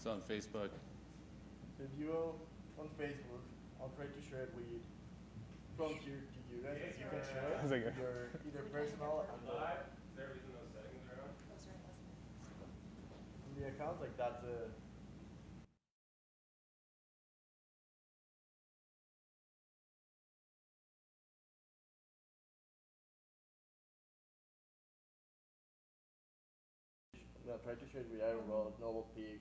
So on Facebook. If you go on Facebook, I'll try to share it with from here to you guys. You can share it with your either personal and the account, like that's a. I'm gonna try to share it with Iron Road, Noble Peak,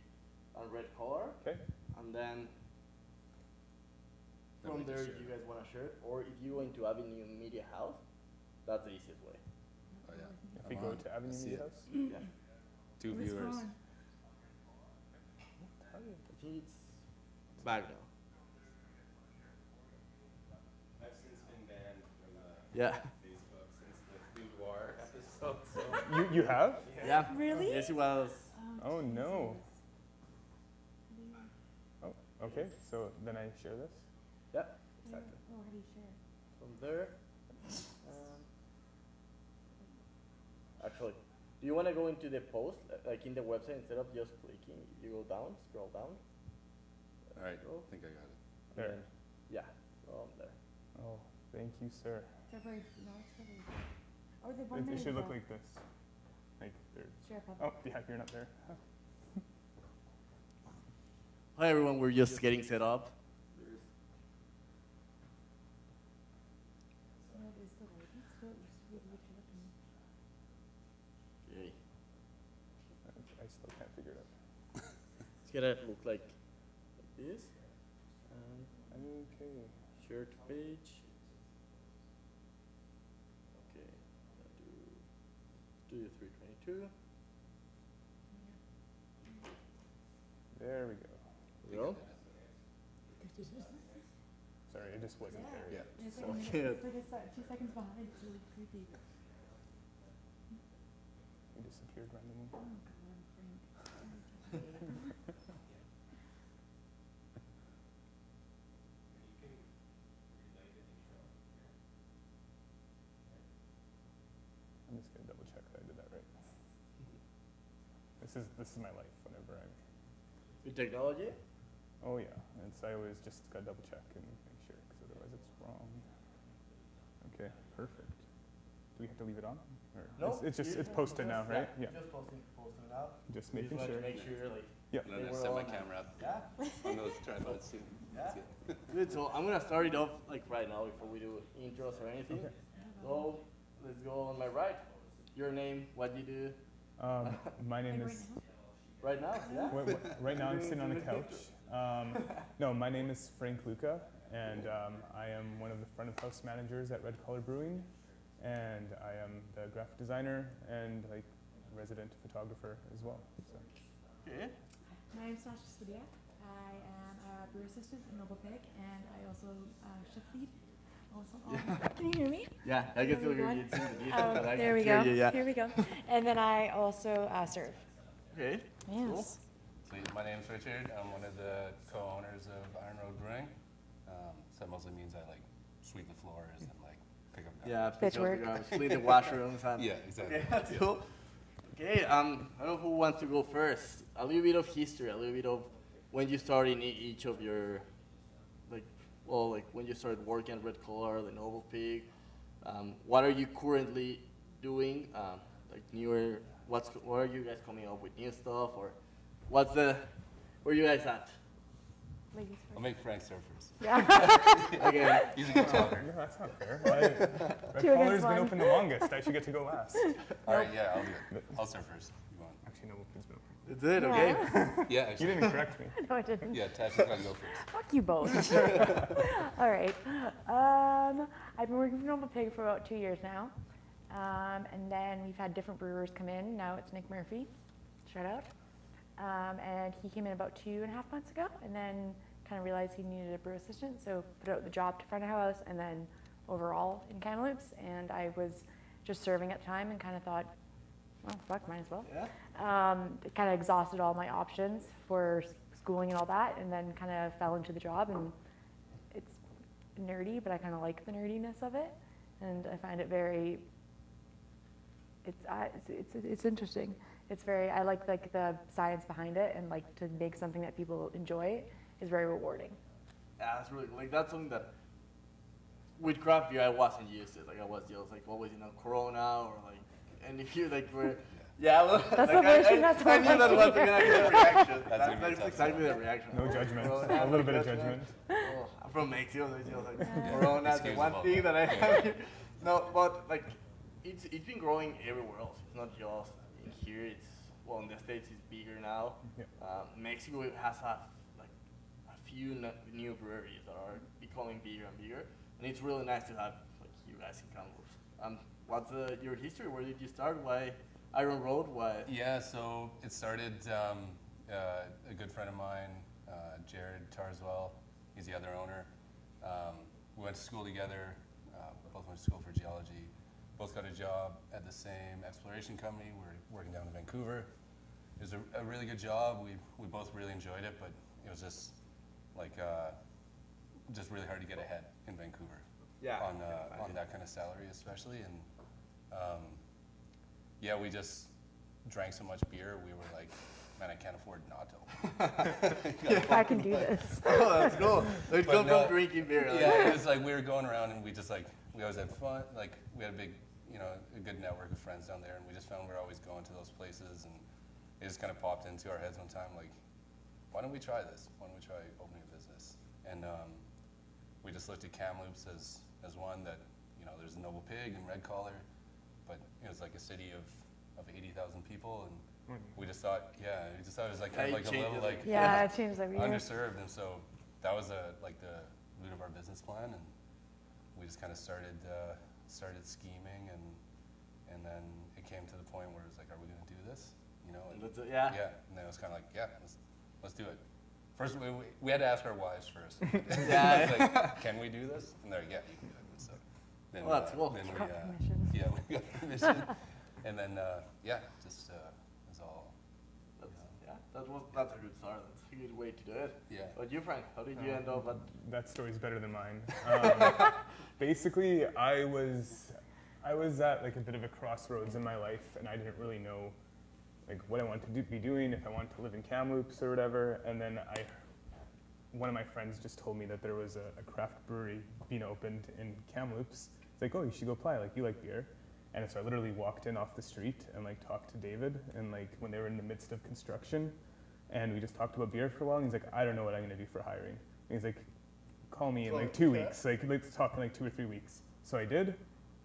and Red Color. Okay. And then from there, you guys want to share it, or if you go into Avenue Media House, that's the easiest way. Oh yeah. If we go to Avenue Media House? Yeah. 2 viewers. I think it's back now. I've since been banned from Yeah. Facebook since the boudoir episode. So You have? Yeah. Really? Yes, it was. Oh no. Oh, okay. So then I share this? Yeah, exactly. Oh, how do you share? From there. Actually, do you want to go into the post, like in the website, instead of just clicking? You go down, scroll down. All right. Scroll. I think I got it. There. And yeah, go on there. Oh, thank you, sir. February, no, it's February. Or the 1 minute It should look ago. like this. Like there's. Share public. Oh, yeah, you're not there. Hi everyone, we're just getting set up. No, it is the light. It's still, you should be looking. Okay. I still can't figure it out. It's gonna look like this. Okay. Share to page. Okay. Do 322. There we go. Go. Sorry, it just wasn't there yet. It's So like, a cute. minute, it's like 2 seconds behind. It's really creepy. We disappeared randomly. Oh, God, Frank. I'm just gonna double check that I did that right. This is my life whenever I'm. With technology? Oh yeah, I always just gotta double check and make sure, because otherwise it's wrong. Okay, perfect. Do we have to leave it on? Or No. it's posted now, right? Yeah. Just posting now. Just We making just sure. wanted to make sure, like. Yep. And then I we're set all my on that. camera up Yeah. on those tripods too. Yeah. Good. So I'm gonna start it off like right now before we do intros or anything. Okay. So let's go on my right. Your name, what you do. My name Like is. right now? Right now? Yeah. Right now I'm sitting on the couch. No, my name is Frank Luca, and I am one of the front of house managers at Red Collar Brewing, and I am the graphic designer and like resident photographer as well. So. Okay. My name's Sasha Swidiak. I am a brewer assistant at Noble Pig, and I also shift lead. Also can you hear me? Yeah, I can still hear Going? you. It's in the distance, Oh, but I there can we hear go. you, yeah. Here we go. And then I also serve. Okay. Cool. Yes. So my name's Richard. I'm one of the co-owners of Iron Road Brewing. So that mostly means I like sweep the floors and like pick up Yeah, garbage. Bitch work. clean the washrooms. And Yeah, exactly. Okay, that's cool. Okay, I don't know who wants to go first. A little bit of history, a little bit of when you started in each of your, like when you started working at Red Collar, the Noble Pig. What are you currently doing? Like newer, what are you guys coming up with new stuff, or where are you guys at? Ladies I'll first. make Frank serve first. Yeah. Okay. He's a good talker. No, that's not fair. Red Two Collar's against been one. open the longest. I should get to go last. All right, yeah, I'll do it. I'll serve first. You want? Actually, no, it's been open. That's it. Okay. Yeah, You actually. didn't correct me. No, I didn't. Yeah, Tasha's got to go first. Fuck you both. All right. I've been working for Noble Pig for about 2 years now. And then we've had different brewers come in. Now it's Nick Murphy. Shout out. And he came in about 2.5 months ago, and then kind of realized he needed a brew assistant, so put out the job to front of house and then overall in Kamloops. And I was just serving at the time and kind of thought, well, fuck, might as well. Yeah. Kind of exhausted all my options for schooling and all that, and then kind of fell into the job. And it's nerdy, but I kind of like the nerdiness of it, and I find it very. It's interesting. It's very, I like the science behind it, and like to make something that people enjoy is very rewarding. Yeah, that's really like that's something that with craft beer I wasn't used to. Like I was just like always Corona or like, and if you like were. Yeah, well, That's like, the version that's I knew that was here. gonna get a reaction. That's gonna be That's tough exactly stuff. the reaction. No judgment. Corona, A little bit of judgment. Oh, I'm from Mexico, so it's just like Corona, the one Excusable. thing that I have here. No, but like it's been growing everywhere else. It's not just in here. It's well in the States it's bigger now. Yeah. Mexico has like a few new breweries that are becoming bigger and bigger, and it's really nice to have like you guys in Kamloops. What's your history? Where did you start? Why Iron Road? Why? Yeah, so it started, a good friend of mine, Jared Tarswell, he's the other owner. We went to school together, both went to school for geology, both got a job at the same exploration company. We were working down in Vancouver. It was a really good job. We both really enjoyed it, but it was just like, just really hard to get ahead in Vancouver. Yeah. On that kind of salary especially. And yeah, we just drank so much beer, we were like, man, I can't afford not to. I can do this. Oh, that's cool. They But come no, from drinking beer. Like. Yeah, it was like we were going around and we just like, we always had fun. Like we had a big, a good network of friends down there, and we just found we were always going to those places, and it just kind of popped into our heads one time, like, why don't we try this? Why don't we try opening a business? And we just looked at Kamloops as one that, there's a Noble Pig and Red Collar, but it was like a city of 80,000 people, and we just thought, it was like kind of like a little like Yeah, it seems like we underserved, and so that was like the root of our business plan, and we just kind of started scheming, and then it came to the point where it was like, are we going to do this? And Yeah. and then it was kind of like, let's do it. First, we had to ask our wives first. Yeah. Like, can we do this? And they're like, yeah, you can do it. So then, Well, that's cool. then Got permission. yeah, we got permission, and then just it was all. That's a good start. That's a good way to do it. Yeah. But you, Frank, how did you end up at? That story's better than mine. Basically, I was at like a bit of a crossroads in my life, and I didn't really know like what I wanted to be doing, if I wanted to live in Kamloops or whatever. And then one of my friends just told me that there was a craft brewery being opened in Kamloops. It's like, oh, you should go apply. Like, you like beer. And so I literally walked in off the street and like talked to David, and like when they were in the midst of construction, and we just talked about beer for a while. And he's like, I don't know what I'm gonna do for hiring. And he's like, call me in like 2 weeks. Like, let's talk in like 2 or 3 weeks. So I did,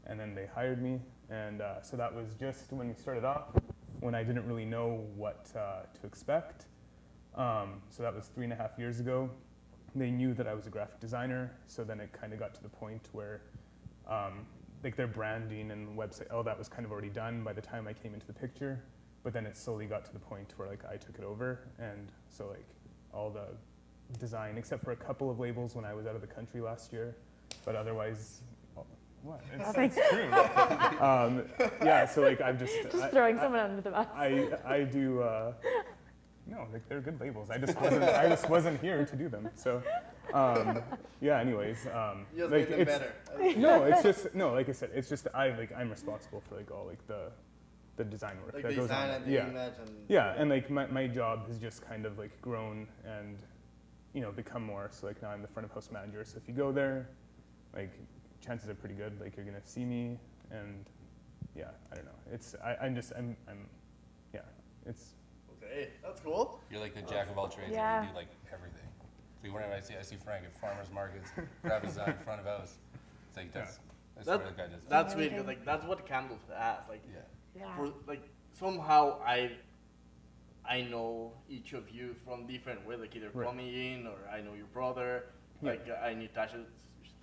and then they hired me. And so that was just when we started off, when I didn't really know what to expect. So that was 3.5 years ago. They knew that I was a graphic designer, so then it kind of got to the point where like their branding and website, all that was kind of already done by the time I came into the picture. But then it slowly got to the point where like I took it over, and so like all the design, except for a couple of labels when I was out of the country last year, but otherwise, what? It's true. Yeah, so like I've just throwing someone under the bus. I do. No, like they're good labels. I just wasn't here to do them. So, yeah. Anyways, You just like made them better. no, it's just no. Like I said, it's just I'm responsible for like all like the design work Like that the goes design on. and the Yeah, image and. yeah, and like my job has just kind of like grown and become more. So like now I'm the front of house manager. So if you go there, like chances are pretty good. Like you're gonna see me, and yeah, I don't know. It's I'm yeah. It's Okay, that's cool. You're like the jack of all trades, Yeah. and you do like everything. So whenever I see Frank at farmers markets, graphic design, front of house, it's like that's what the guy does. That's weird. 'Cause, like that's what Kamloops has. Like Yeah. for like somehow I know each of you from different ways. Like either Right. coming in, or I know your brother. Yeah. Like I knew Tasha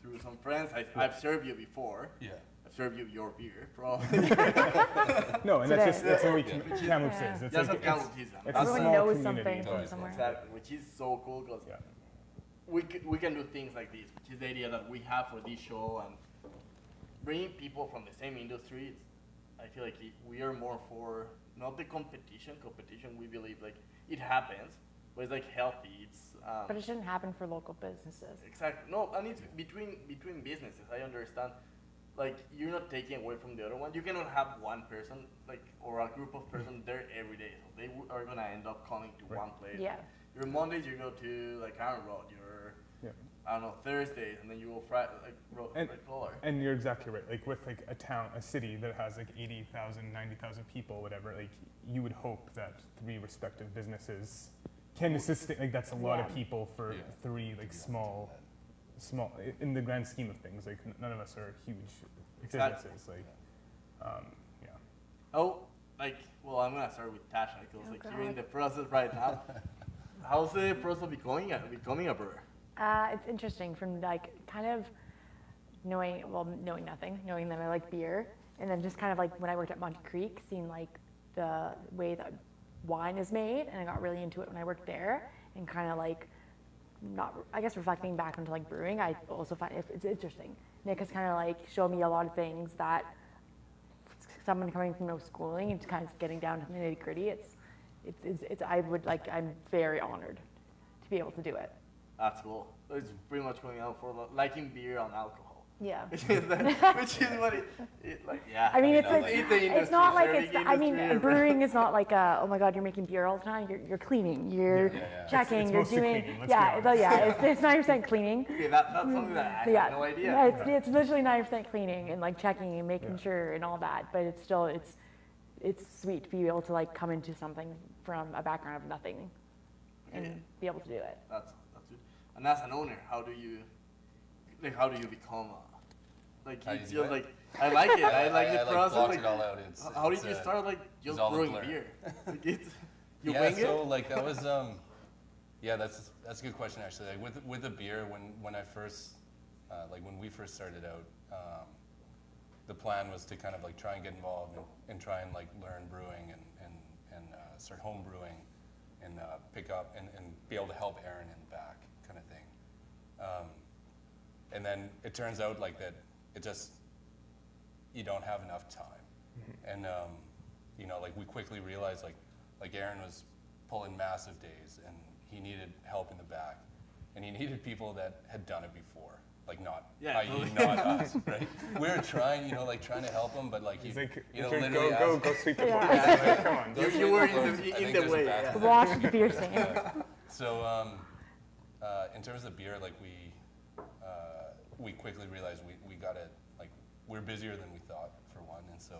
through some friends. I've served you before. Yeah. I've served you your beer, probably. no, and Today. that's what we Yeah. Kamloops Yeah. is. It's That's like what Kamloops is. it's That's a Everyone small knows community. something from Totally. somewhere. exactly, which is so cool because Yeah. we can do things like this, which is the idea that we have for this show, and bringing people from the same industry. I feel like we are more for not the competition. Competition, we believe like it happens, but it's like healthy. It's But it shouldn't happen for local businesses. exactly no, and it's between businesses. I understand, like you're not taking away from the other one. You cannot have one person like or a group of person there every day. So they are gonna end up coming to Right. one place. Yeah. Your Mondays you go to like Iron Road. Your Yeah. I don't know Thursdays, and then you go Friday like And- Red Collar. And you're exactly right. Like with like a city that has like 80,000, 90,000 people, whatever, like you would hope that 3 respective businesses can sustain, like that's a lot of Yeah. people for Yeah. 3 like small, in the grand scheme of things, like none of us are huge Exactly. businesses, like, yeah. Oh, like, well, I'm gonna start with Tasha because Oh, like you're in God. the process right now. How's the process of becoming a brewer? It's interesting from like kind of knowing nothing, knowing that I like beer, and then just kind of like when I worked at Monte Creek, seeing like the way that wine is made, and I got really into it when I worked there, and kind of like I guess reflecting back onto like brewing, I also find it's interesting. Nick has kind of like shown me a lot of things that someone coming from no schooling and just kind of getting down to the nitty gritty. I'm very honored to be able to do it. That's cool. It's pretty much going out for liking beer and alcohol. Yeah. Which is what it like, yeah. I mean, it's the industry, it's not like serving it's. I mean, industry, brewing is not like oh my God, you're making beer all the time. You're cleaning, you're Yeah. checking, It's you're mostly doing. cleaning, let's be Yeah, honest. it's 90% cleaning. Okay, that's something that I Yeah, had no idea. yeah, it's literally 90% cleaning and like checking and making Yeah. sure and all that. But it's still it's sweet to be able to like come into something from a background of nothing, and Yeah. be able to do it. That's it. And as an owner, how do you become like How you you do feel it? like I like it. I like the process. blocked Like, it all out. how did you start like just all a brewing blur. beer? Like you yeah, wing so it? like that was yeah, that's a good question actually. Like with the beer, when I first like when we first started out, the plan was to kind of like try and get involved and try and like learn brewing and start home brewing and pick up and be able to help Aaron in the back kind of thing. And then it turns out like that it just you don't have enough time. And you know, like we quickly realized like Aaron was pulling massive days and he needed help in the back, and he needed people that had done it before, like not, Yeah, i.e. totally. not us, right? We were trying, you know, like trying to help him, but like He's you, like, you know, Richard, literally go ask- sweep the floor. Yeah. Like, come on. Go You sweep were the in floor. the- I in think the there's a way, bathroom. Wash the beer stand. Yeah. So in terms of beer, like we quickly realized we gotta like we're busier than we thought for one, and so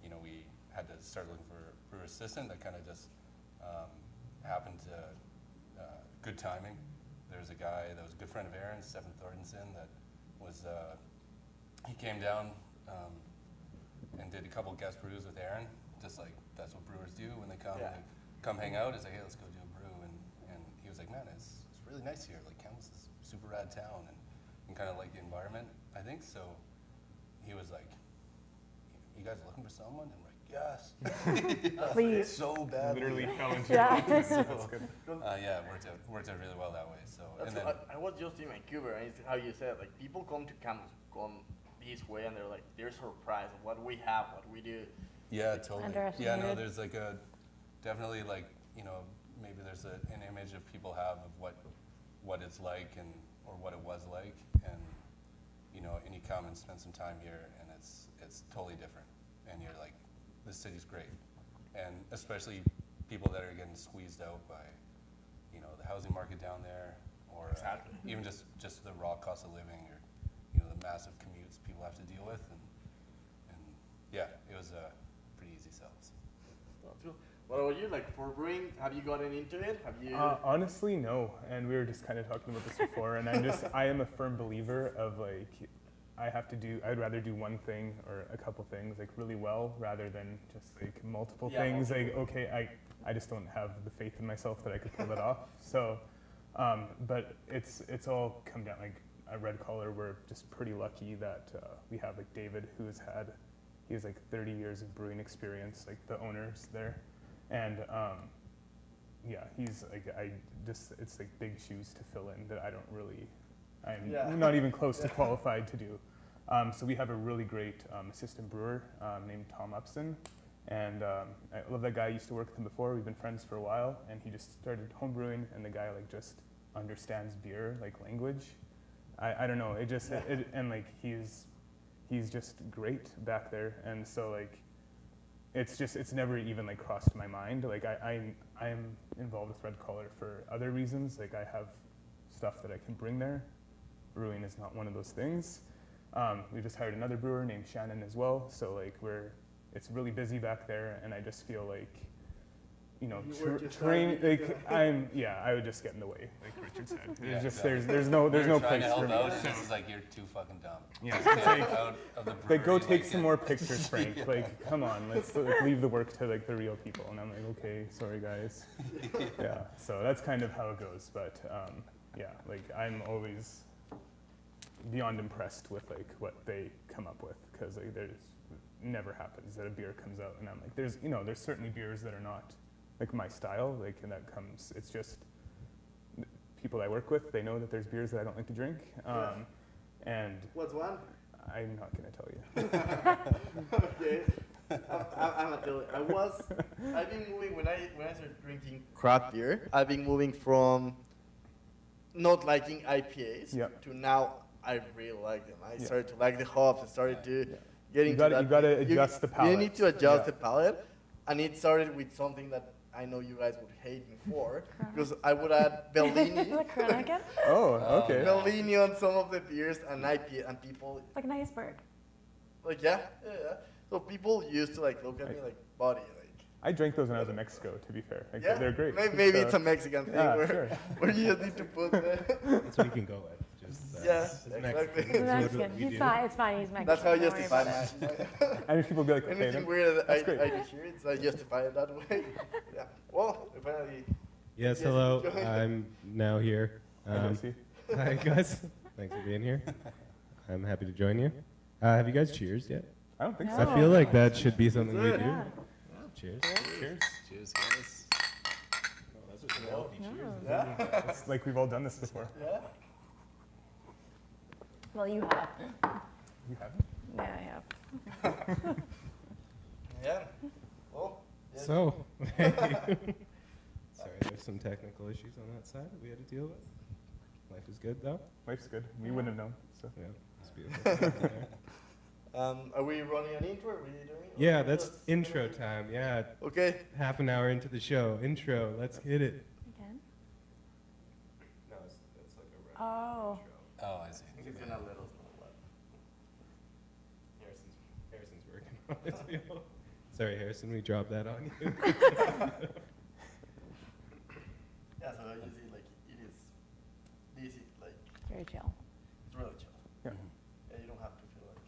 you know we had to start looking for a brewer assistant. That kind of just happened to good timing. There's a guy that was a good friend of Aaron's, Stephen Thornton, that was he came down and did a couple guest brews with Aaron, just like that's what brewers do when they come. Yeah. They come hang out. It's like, hey, let's go do a brew, and he was like, man, it's really nice here. Like Kamloops is a super rad town, and kind of like the environment, I think. So he was like, you guys looking for someone? And we're like, yes. Please. So bad. Literally fell into Yeah. your hands. That's good. Yeah, it worked out really well that way. So That's and then what, I was just in Vancouver, and it's how you said, like people come to Kamloops, come this way, and they're surprised of what we have, what we do. yeah, totally. Yeah, no, Underestimated. there's like definitely like, you know, maybe there's an image of people have of what it's like or what it was like, and you know, and you come and spend some time here, and it's totally different, and you're like, this city's great, and especially people that are getting squeezed out by, you know, the housing market down there, or Exactly. even just the raw cost of living, or you know, the massive commutes people have to deal with, and yeah, it was a pretty easy sell. So. That's cool. What about you? Like for brewing, have you gotten into it? Have you? Honestly, no. And we were just kind of talking about this before. And I am a firm believer of like, I'd rather do one thing or a couple things like really well rather than just like multiple Yeah, things. multiple. Like, okay, I just don't have the faith in myself that I could pull it off. So, but it's all come down like at Red Collar. We're just pretty lucky that we have like David, he has like 30 years of brewing experience, like the owners there. And yeah, he's like, it's like big shoes to fill in that I'm Yeah. not even close to qualified to do. So we have a really great assistant brewer named Tom Upson. And I love that guy. I used to work with him before. We've been friends for a while, and he just started home brewing, and the guy like just understands beer like language. I don't know, and like he's just great back there, and so like, it's never even like crossed my mind. Like I'm involved with Red Collar for other reasons. Like I have stuff that I can bring there. Brewing is not one of those things. We just hired another brewer named Shannon as well. So like it's really busy back there, and I just feel like, you know, train like I would just get in the way, like Richard said. Yeah, Just exactly. there's no Trying place to help for me. out, it's just like you're too fucking dumb. Yeah, Just it's get like, out of the like go brewery, take like, some more pictures, Frank. Like come on, let's like leave the work to like the real people. And I'm like, okay, sorry guys. Yeah, so that's kind of how it goes. But yeah, like I'm always beyond impressed with like what they come up with, because like there's never happens that a beer comes out and I'm like, there's certainly beers that are not like my style, like, and that comes, it's just people I work with, they know that there's beers that I don't like to drink, and What's one? I'm not gonna tell you. Okay. I'm not telling. I've been moving when I started drinking craft beer. I've been moving from not liking IPAs Yep. to now I really like them. I Yeah. started to like the hops. I started to get You into gotta- that. you gotta adjust the You palate. need to adjust Yeah. the palate, and it started with something that I know you guys would hate me for, because I would add Bellini. Like Corona again? Oh, okay. Bellini on some of the beers and IPA, and people Like an iceberg. like yeah. So people used to like look at me like, buddy, like I drank those when I was in Mexico, to be fair. Like, yeah, they're great. Maybe So- it's a Mexican thing Yeah, where, sure. where you just need to put the That's what you can go with. Just yeah, it's exactly. Mexican. He's That's what Mexican. we He's do. fine. It's fine. He's Mexican. That's how I Don't worry justify about it. my And people be like, okay, anything then. weird that That's great. I hear it, so I justify it that way. Yeah. Well, finally. Yes, Yes, hello. go ahead. I'm now here. Hi, Jesse. Hi, guys. Thanks for being here. I'm happy to join you. Have you guys cheers yet? I don't think No. so. I feel like that should be something we do. Yeah. Cheers. Cheers. Cheers, guys. No. Yeah. It's like we've all done this before. Yeah. Well, you have. You haven't? Yeah, I have. Yeah. Well. Yeah. So, sorry, there's some technical issues on that side that we had to deal with. Life is good though. Life's good. We wouldn't have known. So. Yeah, it's beautiful. Are we running an intro? Are we doing? Yeah, that's intro time. Yeah, Okay. half an hour into the show. Intro. Let's hit it. Again? No, it's like a Oh. Oh, I see. He's gonna let us know what. Harrison's working on it. Sorry, Harrison, we dropped that on you. Yeah. So you see, like it is. This is like Very chill. it's really chill. Yeah. Yeah. You don't have to feel like.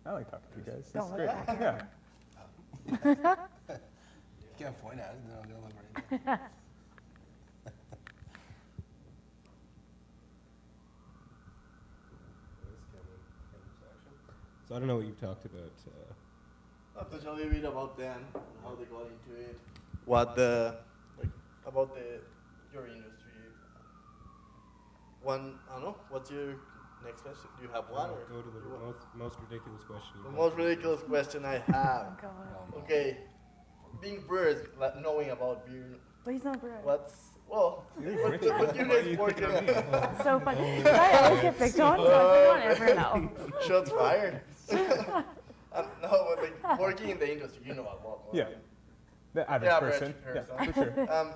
I like talking to you guys. This Don't is look great. back Yeah. You can't point at it, then I'm gonna look right there. So I don't know what you've talked about. I'll touch a little bit about them, and how they got into it, what the like about your industry. One, I don't know. What's your next question? Do you have one? Or Go to the you want- most ridiculous question. the you've most got. ridiculous question I Oh, have. God. Okay, being brewers, like knowing about beer, But he's not Brewing. what's well, what you Why are guys you working picking on me? on? So funny. I always get picked on, so I don't ever know. Shots fired. No, but like working in the industry, you know a lot more. Yeah. The average person. Yeah, for sure.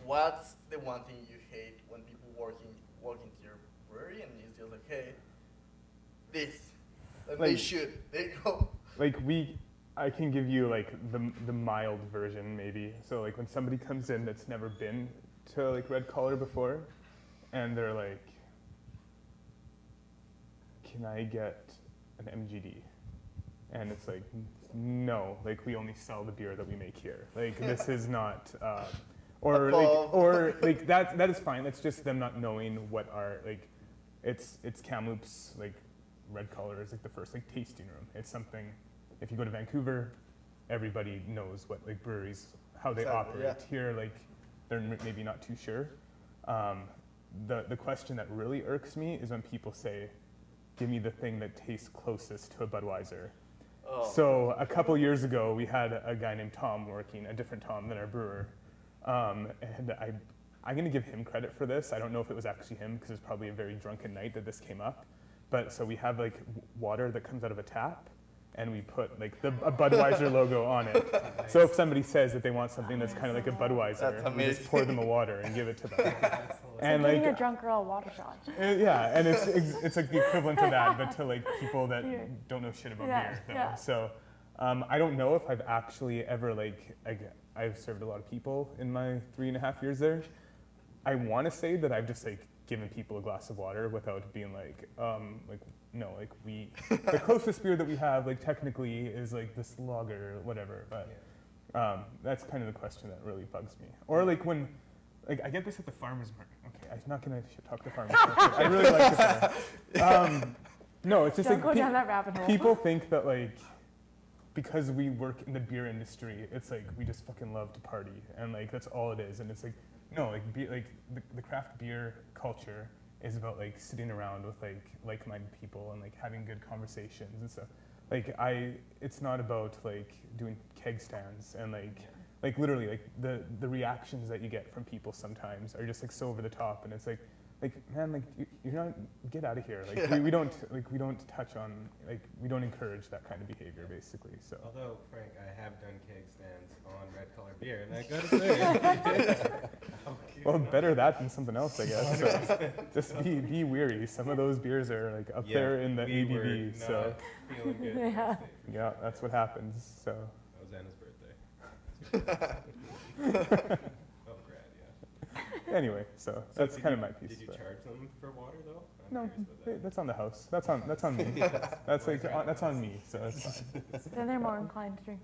What's the one thing you hate when people walk into your brewery and it's just like, hey, this, and they Like- should, they go. Like I can give you like the mild version maybe. So like when somebody comes in that's never been to like Red Collar before, and they're like, "Can I get an MGD?" And it's like, no, like we only sell the beer that we make here. Like this is not, or like that is fine. That's just them not knowing what are like, it's Kamloops like Red Collar is like the first like tasting room. It's something. If you go to Vancouver, everybody knows what like breweries how they Exactly, operate. yeah. Here, like they're maybe not too sure. The question that really irks me is when people say, "Give me the thing that tastes closest to a Budweiser." Oh. So a couple years ago, we had a guy named Tom working, a different Tom than our brewer, and I'm going to give him credit for this. I don't know if it was actually him because it's probably a very drunken night that this came up. but so we have like water that comes out of a tap, and we put like a Budweiser logo on it. So if somebody says that they want something that's kind of like a Budweiser, we just pour them a water and give it to them. And Giving like a drunk girl a water shot. yeah, and it's like the equivalent to that, but to like people that Beer. don't know shit about Yeah, beer. Though. yeah. So I don't know if I've actually ever I've served a lot of people in my 3.5 years there. I want to say that I've just like given people a glass of water without being like no, like the closest beer that we have like technically is like this lager or whatever, but that's kind of the question that really bugs me. Or like when like I get this at the farmer's market. Okay, I'm not gonna talk to farmers market. I really like it there. No, it's just Don't like go down that rabbit hole. people think that like because we work in the beer industry, it's like we just fucking love to party and like that's all it is. And it's like no, like the craft beer culture is about like sitting around with like-minded people and like having good conversations and stuff. Like it's not about like doing keg stands and like literally like the reactions that you get from people sometimes are just like so over the top, and it's like man, like you're not, get out of here. Like we don't touch on, like we don't encourage that kind of behavior basically. So Although, Frank, I have done keg stands on Red Color beer, and I gotta say, well, better that than something else, I guess. So just be weary. Some of those beers are like up there in the we were ABV. So not feeling good. Yeah. yeah, that's what happens. So That was Anna's birthday. Oh, grad, yeah. anyway, so So that's did kind of you- my piece. Did you but- charge them for water though? I'm No, curious about that. that's on the house. That's on me. That's like that's on me. So that's fine. Then they're more inclined to drink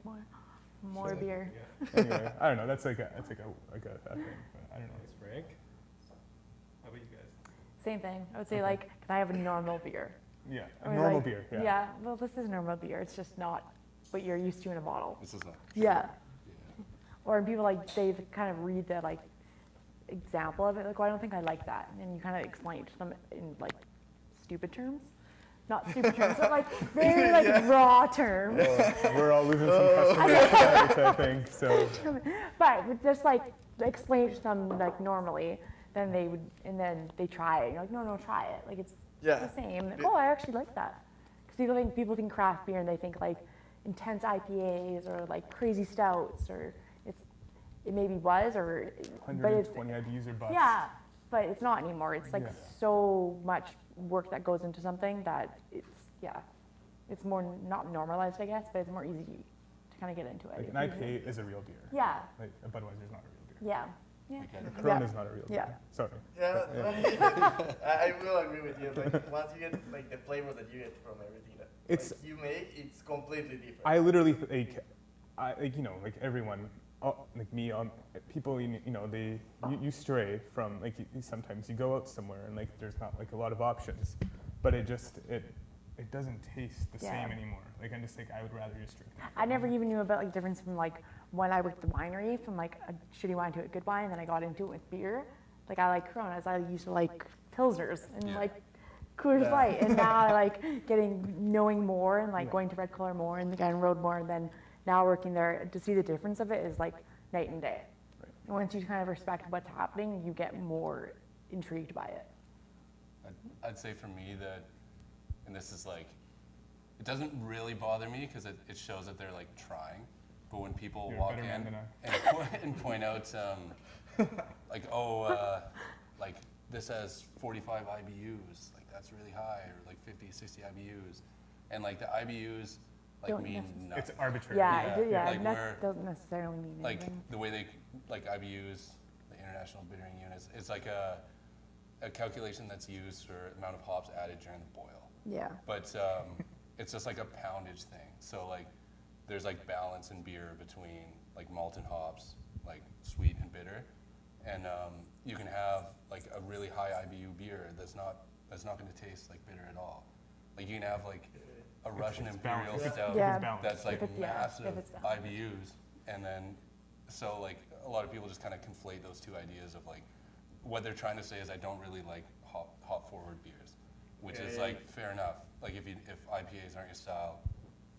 more beer. Yeah. Anyway, I don't know. That's like a thing. But I don't know. Thanks, Frank. How about you guys? Same thing. I would say like, can I have a normal beer? Yeah, a Or, normal like, beer. Yeah. Yeah. Well, this is normal beer. It's just not what you're used to in a bottle. This is not. Yeah. Or people like they kind of read the like example of it, like, well, I don't think I like that, and you kind of explain it to them in like stupid terms, not stupid terms, but like very like raw terms. We're all losing some customers, I think. So But with just like explain it to them like normally, then they would, and then they try it. You're like, no, try it. Like it's the same. Like, oh, I actually like that. Because people think craft beer and they think like intense IPAs or like crazy stouts, or it maybe was, or but it's 120 IBUs or bust. yeah, but it's not anymore. It's like Yeah. so much work that goes into something that it's more not normalized, I guess, but it's more easy to kind of get into it. Like an IPA is a real beer. Yeah, Like a Budweiser is not a real beer. yeah, yeah. Okay. Corona is not a real beer. Yeah. Sorry. Yeah, But, I will agree with you. Like once you get like the flavor that you get from everything that It's- like, you make, it's completely different. I literally like everyone, like me, people, you stray from like sometimes you go out somewhere and like there's not like a lot of options, but it doesn't taste the Yeah. same anymore. Like I'm just like I would rather just drink. I never even knew about like difference from like when I worked at the winery, from like a shitty wine to a good wine, and then I got into it with beer. Like I like Coronas, I used to like Pilsners and Yeah. like Coors Light, and now I like knowing more and like Yeah. going to Red Color more and again Road more, and then now working there to see the difference of it is like night and day. Right. And once you kind of respect what's happening, you get more intrigued by it. I'd say for me that, and this is like, it doesn't really bother me because it shows that they're like trying. But when people You're a walk better man in than and point out, like, like this has 45 IBUs, like that's really high, or like 50, 60 IBUs, and like the IBUs like Don't mean necessarily- nothing. It's arbitrary. Yeah, like it we're- doesn't necessarily mean Like anything. the way they like IBUs, the International Bittering Units, it's like a calculation that's used for amount of hops added during the boil. Yeah. But it's just like a poundage thing. So like there's like balance in beer between like malt and hops, like sweet and bitter, and you can have like a really high IBU beer that's not going to taste like bitter at all. Like you can have like a Russian it's Imperial balanced. Stout Yeah. Balanced. that's like If it- yeah, massive if it's balanced. IBUs, and then so like a lot of people just kind of conflate those two ideas of like what they're trying to say is I don't really like hop forward beers, which is like fair enough. Like if IPAs aren't your style,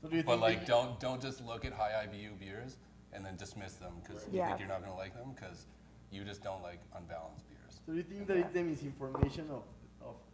So do you but think like don't just look at high IBU beers and then dismiss them because you Yeah. think you're not going to like them because you just don't like unbalanced beers. So do you think that it's the misinformation of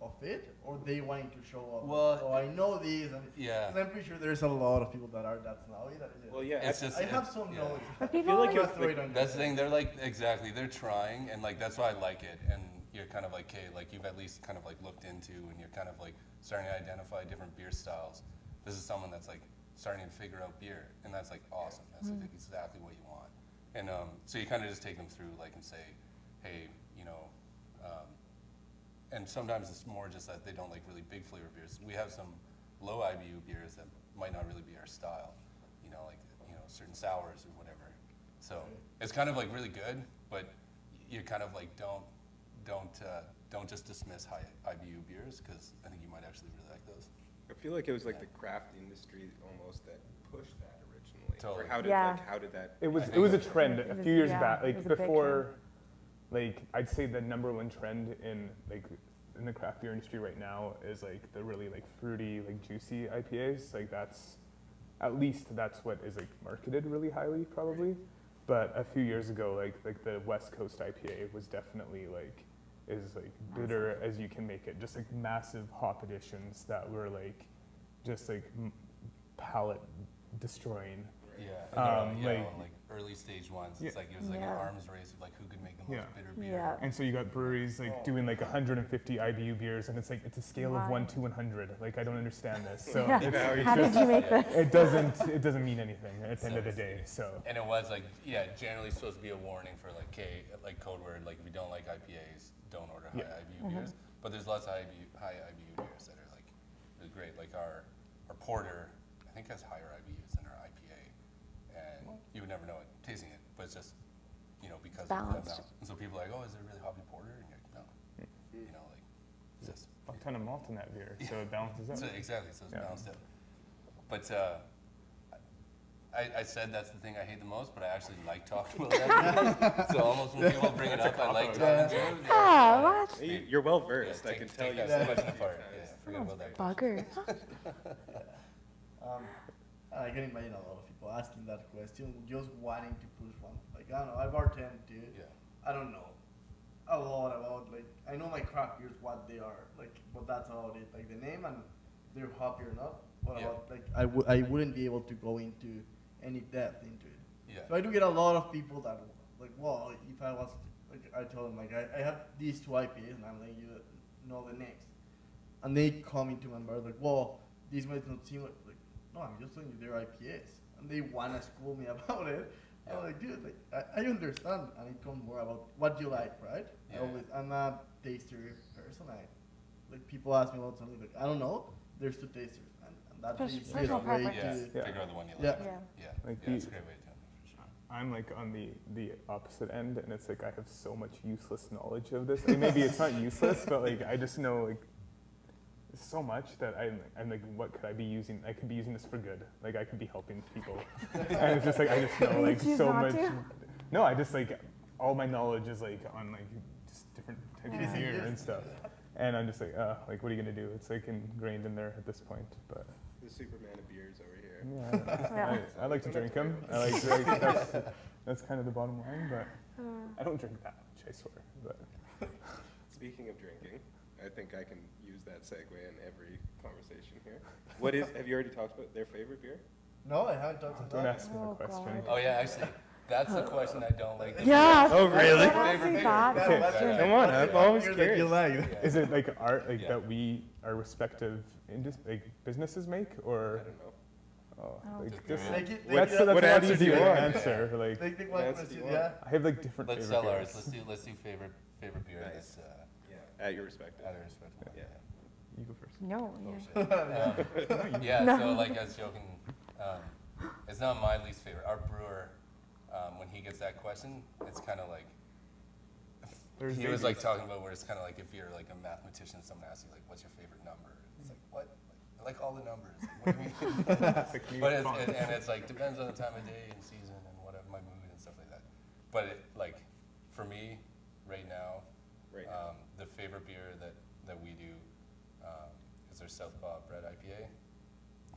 of it, or they wanting to show off? Well, oh, I know these, and Yeah. 'cause I'm pretty sure there's a lot of people that are that snowy. That is it. Well, yeah, It's just, I have some yeah. knowledge. But I people feel like I'm it gonna was throw like, it on you. That's the thing. They're like exactly. They're trying, and like that's why I like it. And you're kind of like, okay, like you've at least kind of like looked into, and you're kind of like starting to identify different beer styles. This is someone that's like starting to figure out beer, and that's like awesome. That's like exactly what you want. And so you kind of just take them through, like, and say, hey, you know, and sometimes it's more just that they don't like really big flavor beers. We have some low IBU beers that might not really be our style, you know, like, you know, certain sours or whatever. So it's kind of like really good, but you kind of like don't just dismiss high IBU beers, because I think you might actually really like those. I feel like it was like the craft industry almost that pushed that originally. Totally. Or how did Yeah. how did that? It was I it think was a so. trend It a was- few years yeah, back, it like was a big before, like I'd say the number one trend in the craft beer industry right now is like the really like fruity, like juicy IPAs. Like at least that's what is like marketed really highly probably. But a few years ago, like the West Coast IPA was definitely like is like bitter as you can make it. Just like massive hop additions that were like just like palate destroying. Yeah, and like- like early stage ones. Yeah. It's like it was like Yeah. an arms race of like who could make the most Yeah. bitter beer. Yeah. And so you got breweries like doing like 150 IBU beers, and it's like it's a scale of Why? 1 to 100. Like I don't understand this. So Yeah. it's How did you make this? it doesn't mean anything at the end of the day. So And it was like, yeah, generally supposed to be a warning for like, okay, like code word, like if you don't like IPAs, don't order high Yeah. IBU beers. But there's lots of high IBU beers that are like really great. Like our porter, I think has higher IBUs than our IPA, and you would never know it tasting it, but it's just, you know, because of that Balanced. amount. And so people are like, oh, is it really hoppy porter? And you're like, no, you know, like it's just a ton of malt in that beer, so it balances out. so exactly, so it's Yeah. balanced out. But I said that's the thing I hate the most, but I actually like talking about that. So almost when people bring it up, I like talking to them. Ah, what? You're well versed. I Take- can tell take you. that so question much apart. about Yeah, it. forget about that. Bugger. I can imagine a lot of people asking that question, just wanting to push one. Like, I don't know, I bartend too. Yeah. I don't know a lot about, like, I know my craft beers, what they are, like, but that's about it. Like, the name and they're hoppy or not. What Yeah. about, like, I wouldn't be able to go into any depth into it. Yeah. So I do get a lot of people that, like, well, if I was, like, I tell them, like, I have these two IPAs and I'm letting you know the names. And they come into my bar, like, well, these might not seem like, no, I'm just telling you they're IPAs. And they want to school me about it. Yeah. I'm like, dude, like, I understand. And it comes more about what you like, right? Yeah. I'm a taster person. Like, people ask me about something, like, I don't know. There's two tasters. And that's the Personal easiest way preference. Yeah, to, Yeah. figure out the one you Yeah. like. Yeah. Yeah, Like yeah, it's a the- great way to do it, for sure. I'm like on the opposite end, and it's like I have so much useless knowledge of this. Like, maybe it's not useless, but like I just know like so much that I'm like, what could I be using? I could be using this for good. Like I could be helping people, and it's just like I just know You like choose so not much. to? No, I just like all my knowledge is like on like just different types Yeah. of beer and stuff, and I'm just like what are you gonna do? It's like ingrained in there at this point, but. The Superman of beers over here. Yeah, I like to drink them. That's kind of the bottom line, but I don't drink that much, I swear. But Speaking of drinking, I think I can use that segue in every conversation here. What is? Have you already talked about their favorite beer? no, I haven't talked about don't that. ask me Oh, the question. God. Oh yeah, actually, that's the question I don't like. Yeah. Oh, really? Don't ask me that Okay. question. Come on, I'm always Beer that you curious. like. Yeah. Is it like art like Yeah. that we our respective like businesses make, I or don't know. like Just just give me Take it, that's take it, a What lot answer do you easier to want? answer. Like take What one answer do question, you want? yeah. I have like different Let's favorite sell ours. beers. Let's do favorite beer Nice. that's At your respective. out of respect. Yeah. You go first. No. Oh, Yeah. shit. Yeah, No. so like I was joking, it's not my least favorite. Our brewer, when he gets that question, it's kind of like, There's he was like babies. talking about where it's kind of like if you're like a mathematician, someone asks you like, what's your favorite number? It's like, what? Like, I like all the numbers. Like, what do you mean? It's like, can you But respond? and it's like depends on the time of day and season and whatever my mood and stuff like that. But it, like for me, right now, Right now. the favorite beer that we do is our Southpaw Bread IPA.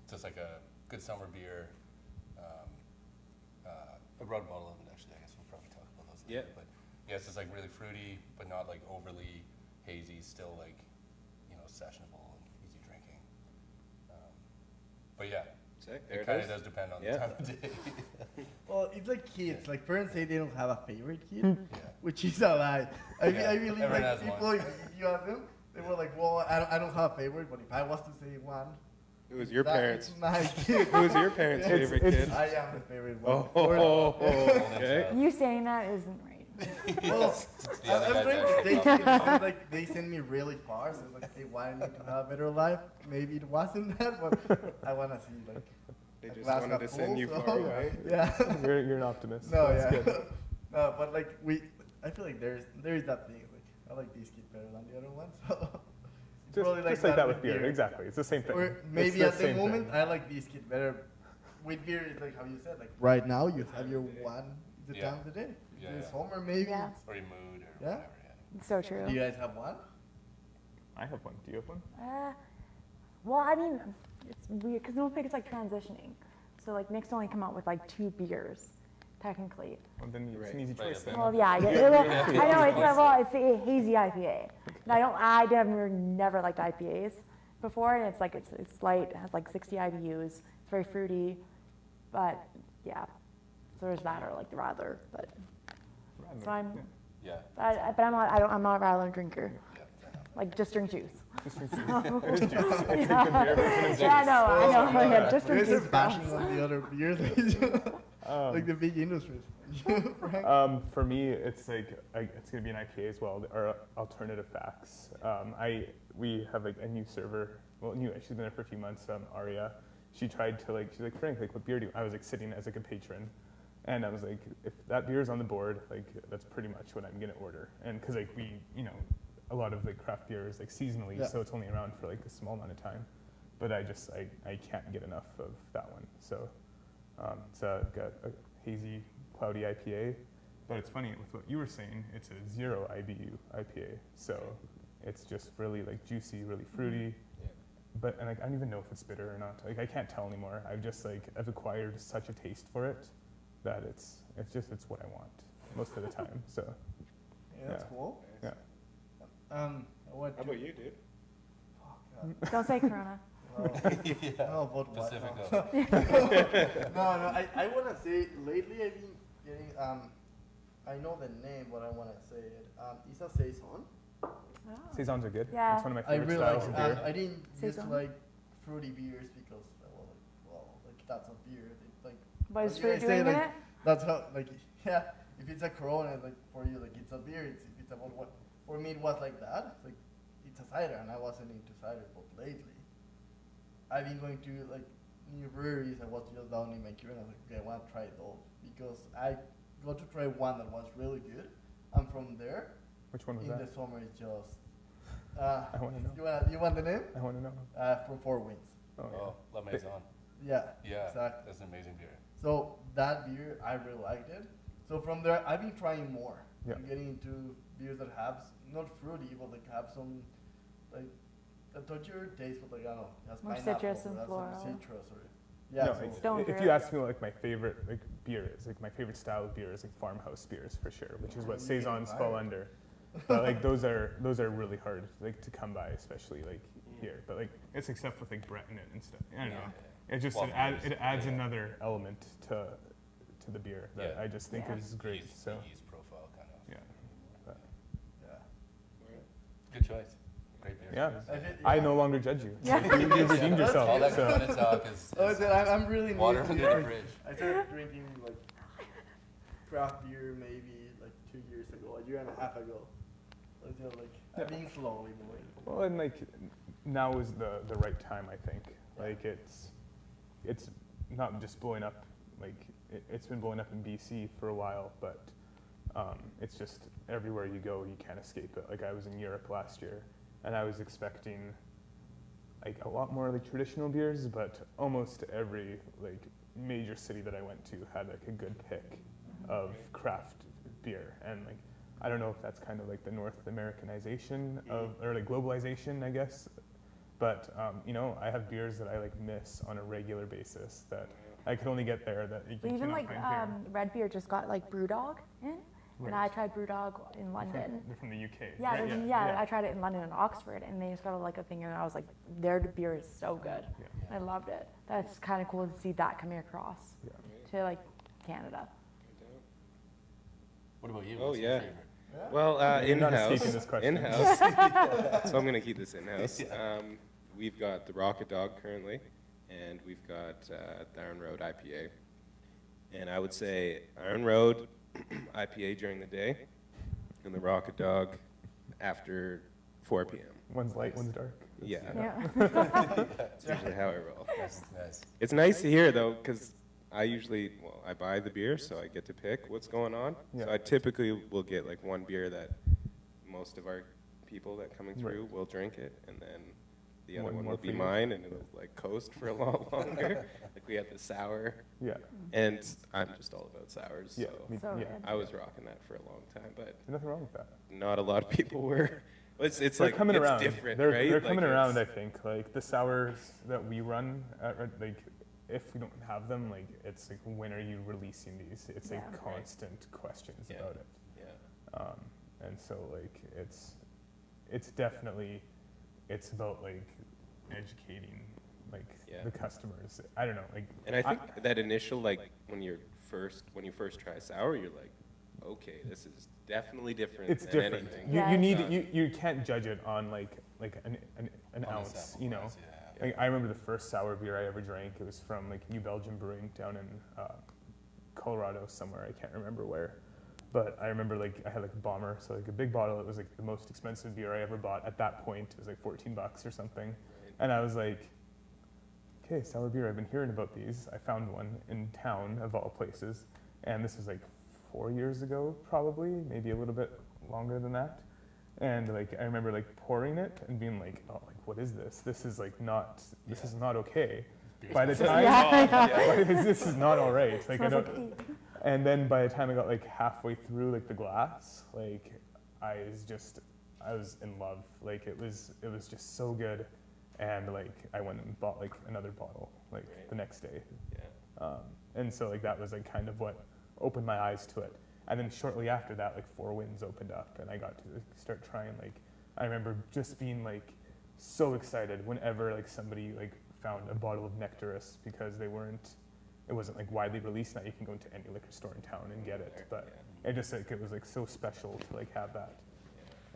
Just like a good summer beer. I brought a bottle of it actually. I guess we'll probably talk about those later. Yeah. But yeah, it's just like really fruity, but not like overly hazy. Still like sessionable and easy drinking. But yeah, Sick, there it it kind is. of does depend on Yeah. the time of day. Well, it's like kids. Like parents say they don't have a favorite kid, Yeah. which is a lie. I Yeah, believe everyone like has people, one. if you ask them, they were like, well, I don't have a favorite, but if I was to say one, Who was your that parents? is my kid. Who was your parents' It's- favorite kid? I am the favorite one. Oh, Golden okay. child. You saying that isn't right. Well, The other I'm guy's trying to actually take probably- it because like they send me really far, so it's like they wanted me to have a better life. Maybe it wasn't that, but I want to see like They a just glass wanted half to send full, you so- far away. Yeah. You're an optimist. No, That's yeah. good. No, but like I feel like there is that thing. Like I like this kid better than the other one, so. it's Just, probably just like that with beer. Exactly. It's the same thing. Or It's maybe the at the same moment thing. I like this kid better. With beer, it's like how you said, like right now you have your one the Yeah. time of the day. Yeah, In the yeah. summer maybe. Yeah. Or your mood or Yeah. whatever. Yeah. So true. Do you guys have one? I have one. Do you have one? Well, I mean, it's weird because no pick is like transitioning. So like Nick's only come out with like 2 beers, technically. Well, then it's Right. an easy Right, choice. yeah. Then. Well, yeah, I get it. I know it's a hazy IPA. And I never liked IPAs before, and it's like it's light, it has like 60 IBUs, it's very fruity, but yeah, so there's that or like the Radler, but so I'm, Yeah. but I'm not a Radler drinker. Yeah. fair enough. Like just drink juice. Just drink it is juice. It's good beer, but it's Yeah, I know. Yeah, just drink This juice. is bashing on the other beers, like the big industries. Frank? For me, it's like it's gonna be an IPA as well, or alternative facts. We have like a new server. Well, she's been there for a few months. Aria. She's like Frank, like what beer do you? I was like sitting as like a patron, and I was like, if that beer is on the board, like that's pretty much what I'm gonna order. And because like we, a lot of like craft beer is like seasonally, Yeah. so it's only around for like a small amount of time. But I can't get enough of that one. So it's got a hazy, cloudy IPA. But it's funny with what you were saying. It's a 0 IBU IPA, so it's just really like juicy, really fruity. Yeah. But and like I don't even know if it's bitter or not. Like I can't tell anymore. I've acquired such a taste for it that it's what I want most of the time. So Yeah, that's Yeah. cool. yeah. What How about you, dude? Don't say Corona. Well, Yeah. no, but what? Pacific No. though. No, I want to say lately I've been getting I know the name, but I want to say it. It's a saison. Saisons are good. Yeah. It's one of my I favorite really styles like. of beer. I didn't used to Saison. like fruity beers because like that's a beer. It's like But is what you fruit guys say, doing in like, it? that's how like yeah. If it's a Corona, like for you, like it's a beer. It's about what for me it was like that. It's like it's a cider, and I wasn't into cider, but lately I've been going to like new breweries. I was just down in Vancouver, and I was like, okay, I want to try those because I got to try one that was really good, and from there Which one was in that? the summer it's just. I want to know. You want the name? I want to know. From Four Winds. Oh, yeah. Oh, La Maison. Yeah. Yeah. Exactly. That's an amazing beer. So that beer, I really liked it. So from there, I've been trying more. Yeah. I'm getting into beers that have not fruity, but like have some like that touch your taste, but like I don't know, has More pineapple citrus or and has floral. some citrus or yeah. No, so it's- Stone if fruit. you ask me like my favorite like beer is, like my favorite style of beer is like farmhouse beers for sure, which is what You get saisons it fall right. under. But like those are really hard like to come by, especially like here. But like it's except with like Brett in it and stuff. I don't know. It just Well, it adds yeah. another element to the beer that Yeah. I just think Yeah. is great. Yeast- So yeast profile kind of. yeah, but, yeah. Good choice. Great beer. yeah. I did- I yeah. no longer judge you. Yeah. You redeemed That's yourself. All that So. Corona talk is Oh, I said I'm really water new under to the it. fridge. I started drinking like craft beer maybe like 2 years ago, a year and a half ago. So I feel like I've been slowly moving. Well, and like now is the right time, I think. Like it's not just blowing up. Like it's been blowing up in BC for a while, but it's just everywhere you go, you can't escape it. Like I was in Europe last year, and I was expecting like a lot more like traditional beers, but almost every like major city that I went to had like a good pick of craft beer, and like I don't know if that's kind of like the North Americanization of, or like globalization, I guess. But I have beers that I like miss on a regular basis that I could only get there that you But even cannot like find here. red beer just got like BrewDog in, And Right. I tried BrewDog in London. They're from the UK. Yeah, right? yeah, I tried it in London and Oxford, and they just got like a thing, and I was like, their beer is so good. Yeah. I loved it. That's kind of cool to see that coming across Yeah. to like Canada. What about you? Oh, What's your yeah. favorite? Well, You're not in-house. escaping this question. In-house. So I'm going to keep this in-house. We've got the Rocket Dog currently, and we've got the Iron Road IPA. And I would say Iron Road IPA during the day, and the Rocket Dog after 4 p.m. One's light, one's dark. Yeah, Yeah. that's usually how I roll. Nice. It's nice to hear though, because I buy the beer, so I get to pick what's going on. Yeah. So I typically will get like one beer that most of our people that coming through will drink it, and then the other One one more will for be you. mine, and it'll like coast for a lot longer. Like we had the sour, Yeah. and I'm just all about sours, Yeah. so Me, So yeah. good. I was rocking that for a long time, but There's nothing wrong with that. not a lot of people were. It's They're like coming it's around. different, They're right? coming Like, around. I it's- think like the sours that we run at Red, like if we don't have them, like it's like when are you releasing these? It's like Yeah. constant questions Yeah. about it. Yeah. And so like it's definitely it's about like educating like Yeah. the customers. I don't know like And I think that initial, like, when you first try sour, you're like, okay, this is definitely different it's than different. anything. You, Yeah. you need Done. you can't judge it on like an On the ounce, sample you know. size, yeah. Like, I remember the first sour beer I ever drank. It was from like New Belgium Brewing down in Colorado somewhere. I can't remember where, but I remember like I had like a bomber, so like a big bottle. It was like the most expensive beer I ever bought at that point. It was like $14 or something, and I was like, okay, sour beer. I've been hearing about these. I found one in town of all places, and this was like 4 years ago, probably, maybe a little bit longer than that. And like I remember like pouring it and being like, oh, like what is this? This is like not. This is not okay. By the time, this is not all right. Like I Smells don't. like pee. And then by the time I got like halfway through like the glass, like I was in love. Like it was just so good. And like I went and bought like another bottle like Right. the next day. Yeah. And so like that was like kind of what opened my eyes to it. And then shortly after that, like Four Winds opened up, and I got to start trying. Like I remember just being like so excited whenever like somebody like found a bottle of Nectarus, because it wasn't like widely released. Now you can go into any liquor store in town and get it, but it just like it was like so special to like have that.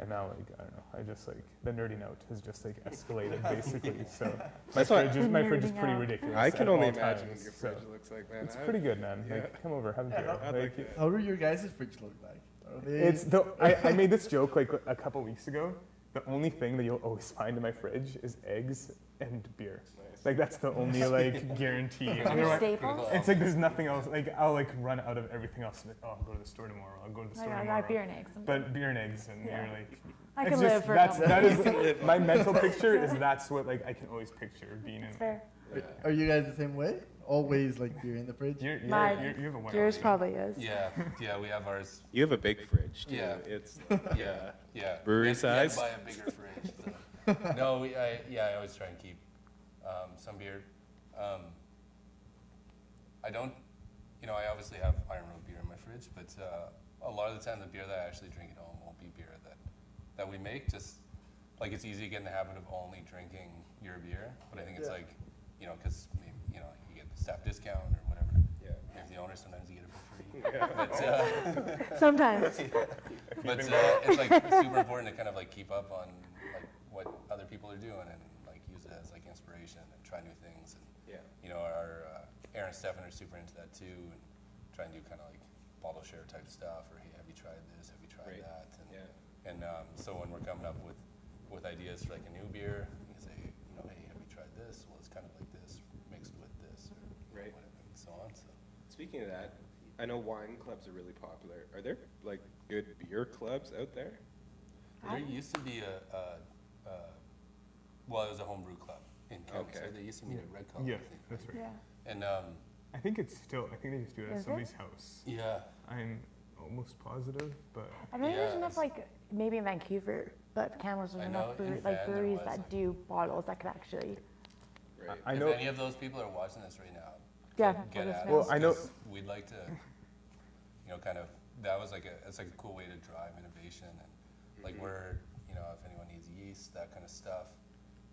And now, like, I don't know, I just like, the nerding out has just like escalated basically. So my That's why- my fridge is Nerding pretty out. ridiculous. I can at only all imagine times, what your so fridge looks like, man. it's pretty good, man. Yeah. Like, come over, have a beer. I'd Like, like to- How do your guys' fridge look like? Are they? it's the, I made this joke like a couple weeks ago. The only thing that you'll always find in my fridge is eggs and beer. Nice. Like that's the only like guarantee. Your Otherwise, staples? it's like there's nothing else. Like I'll like run out of everything else. Like, oh, I'll go to the store tomorrow. I'll go to the I store got tomorrow. beer and eggs. But beer and eggs, and Yeah. you're like, I it's can just- live for a that's, couple that days. is my mental picture. Is that's what like I can always picture being in. It's fair. Are you guys the same way? Always like beer in the fridge? You have a winner. Yours probably is. Yeah, we have ours. You have a big fridge, too. Yeah. It's, Yeah. Brewery We had size? to buy a bigger fridge. So. No, I always try and keep some beer. I don't, I obviously have Iron Road beer in my fridge, but a lot of the time the beer that I actually drink at home won't be beer that we make. Just like it's easy to get in the habit of only drinking your beer, but I think it's Yeah. like, because you get the staff discount or whatever. Yeah. If the owner, sometimes you get it for free. Yeah. But Sometimes. but it's like super important to kind of like keep up on like what other people are doing and like use it as like inspiration and try new things. And Yeah. our Aaron and Stefan are super into that too, and try and do kind of like bottle share type stuff, or hey, have you tried this? Have you tried Right. that? And Yeah. and so when we're coming up with ideas for like a new beer, you can say, hey, have you tried this? Well, it's kind of like this mixed with this, or Right. whatever, and so on. So. Speaking of that, I know wine clubs are really popular. Are there like good beer clubs out there? There used to be well, it was a homebrew club in Kamloops. Okay. Right? They used to meet at Red Color. Yeah, I think, that's right. Yeah. And I think it's still. I think they just do it at Is it? somebody's house. yeah, I'm almost positive, but I think there's Yeah, enough like maybe in Vancouver, but Kamloops there's I know enough in like Van there breweries was, that like- do bottles that could actually. Right. I if know. any of those people are watching this right now, Yeah. get let us at know. us, Well, I know- 'cause we'd like to, kind of that was like it's like a cool way to drive innovation and like we're, you know, if anyone needs yeast, that kind of stuff,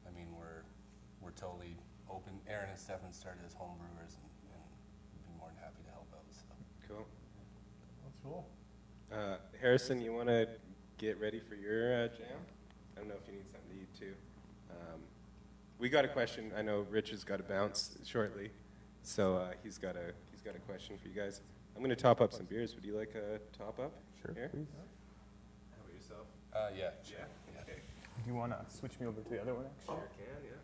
I mean, we're totally open. Aaron and Stefan started as home brewers and we'd be more than happy to help out. So. Cool. That's cool. Harrison, you want to get ready for your jam? I don't know if you need something to eat too. We got a question. I know Rich has got to bounce shortly, so he's got a question for you guys. I'm going to top up some beers. Would you like a top up? Sure, Here? please. How about yourself? Yeah, sure. Yeah. Okay. Do you want to switch me over to the other one, actually? Sure can. Yeah.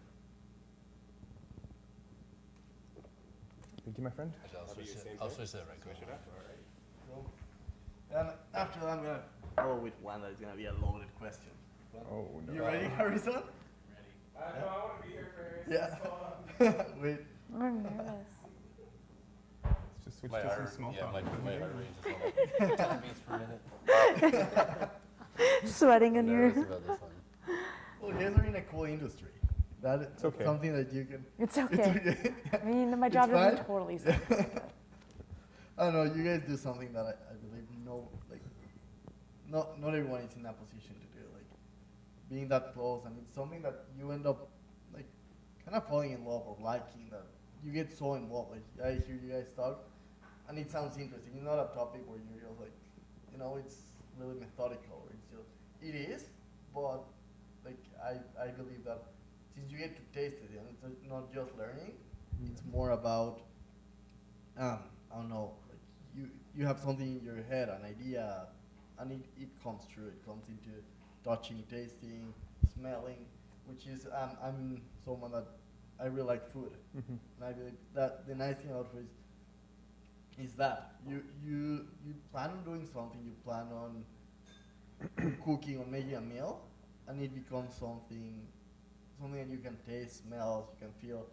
Thank you, my friend. Actually, I'll be the same I'll thing. switch that right quick. Switch it up. All right. Cool. And after that, I'm gonna go with one that's gonna be a loaded question. Oh, no. You ready, Harrison? No, I want to be here for Harrison. Yeah. Wait. I'm nervous. Let's just switch My to some heart, small yeah, talk. my heart rate is like 10 beats per minute. Sweating I'm in your. nervous about this one. Well, you guys are in a cool industry. That's okay. something that you can. It's okay. It's okay. I mean, my It's job doesn't fine. totally suck. I don't know. You guys do something that I believe not everyone is in that position to do. Like being that close, and it's something that you end up like kind of falling in love or liking. That you get so involved. Like I hear you guys talk, and it sounds interesting. It's not a topic where you're just like, you know, it's really methodical. It's just it is, but like I believe that since you get to taste it, and it's not just learning, it's more about I don't know, like you have something in your head, an idea, and it comes true. It comes into touching, tasting, smelling, which is I'm someone that I really like food, Mhm. and I believe that the nice thing about food is that you plan on doing something, you plan on cooking or making a meal, and it becomes something that you can taste, smell, you can feel,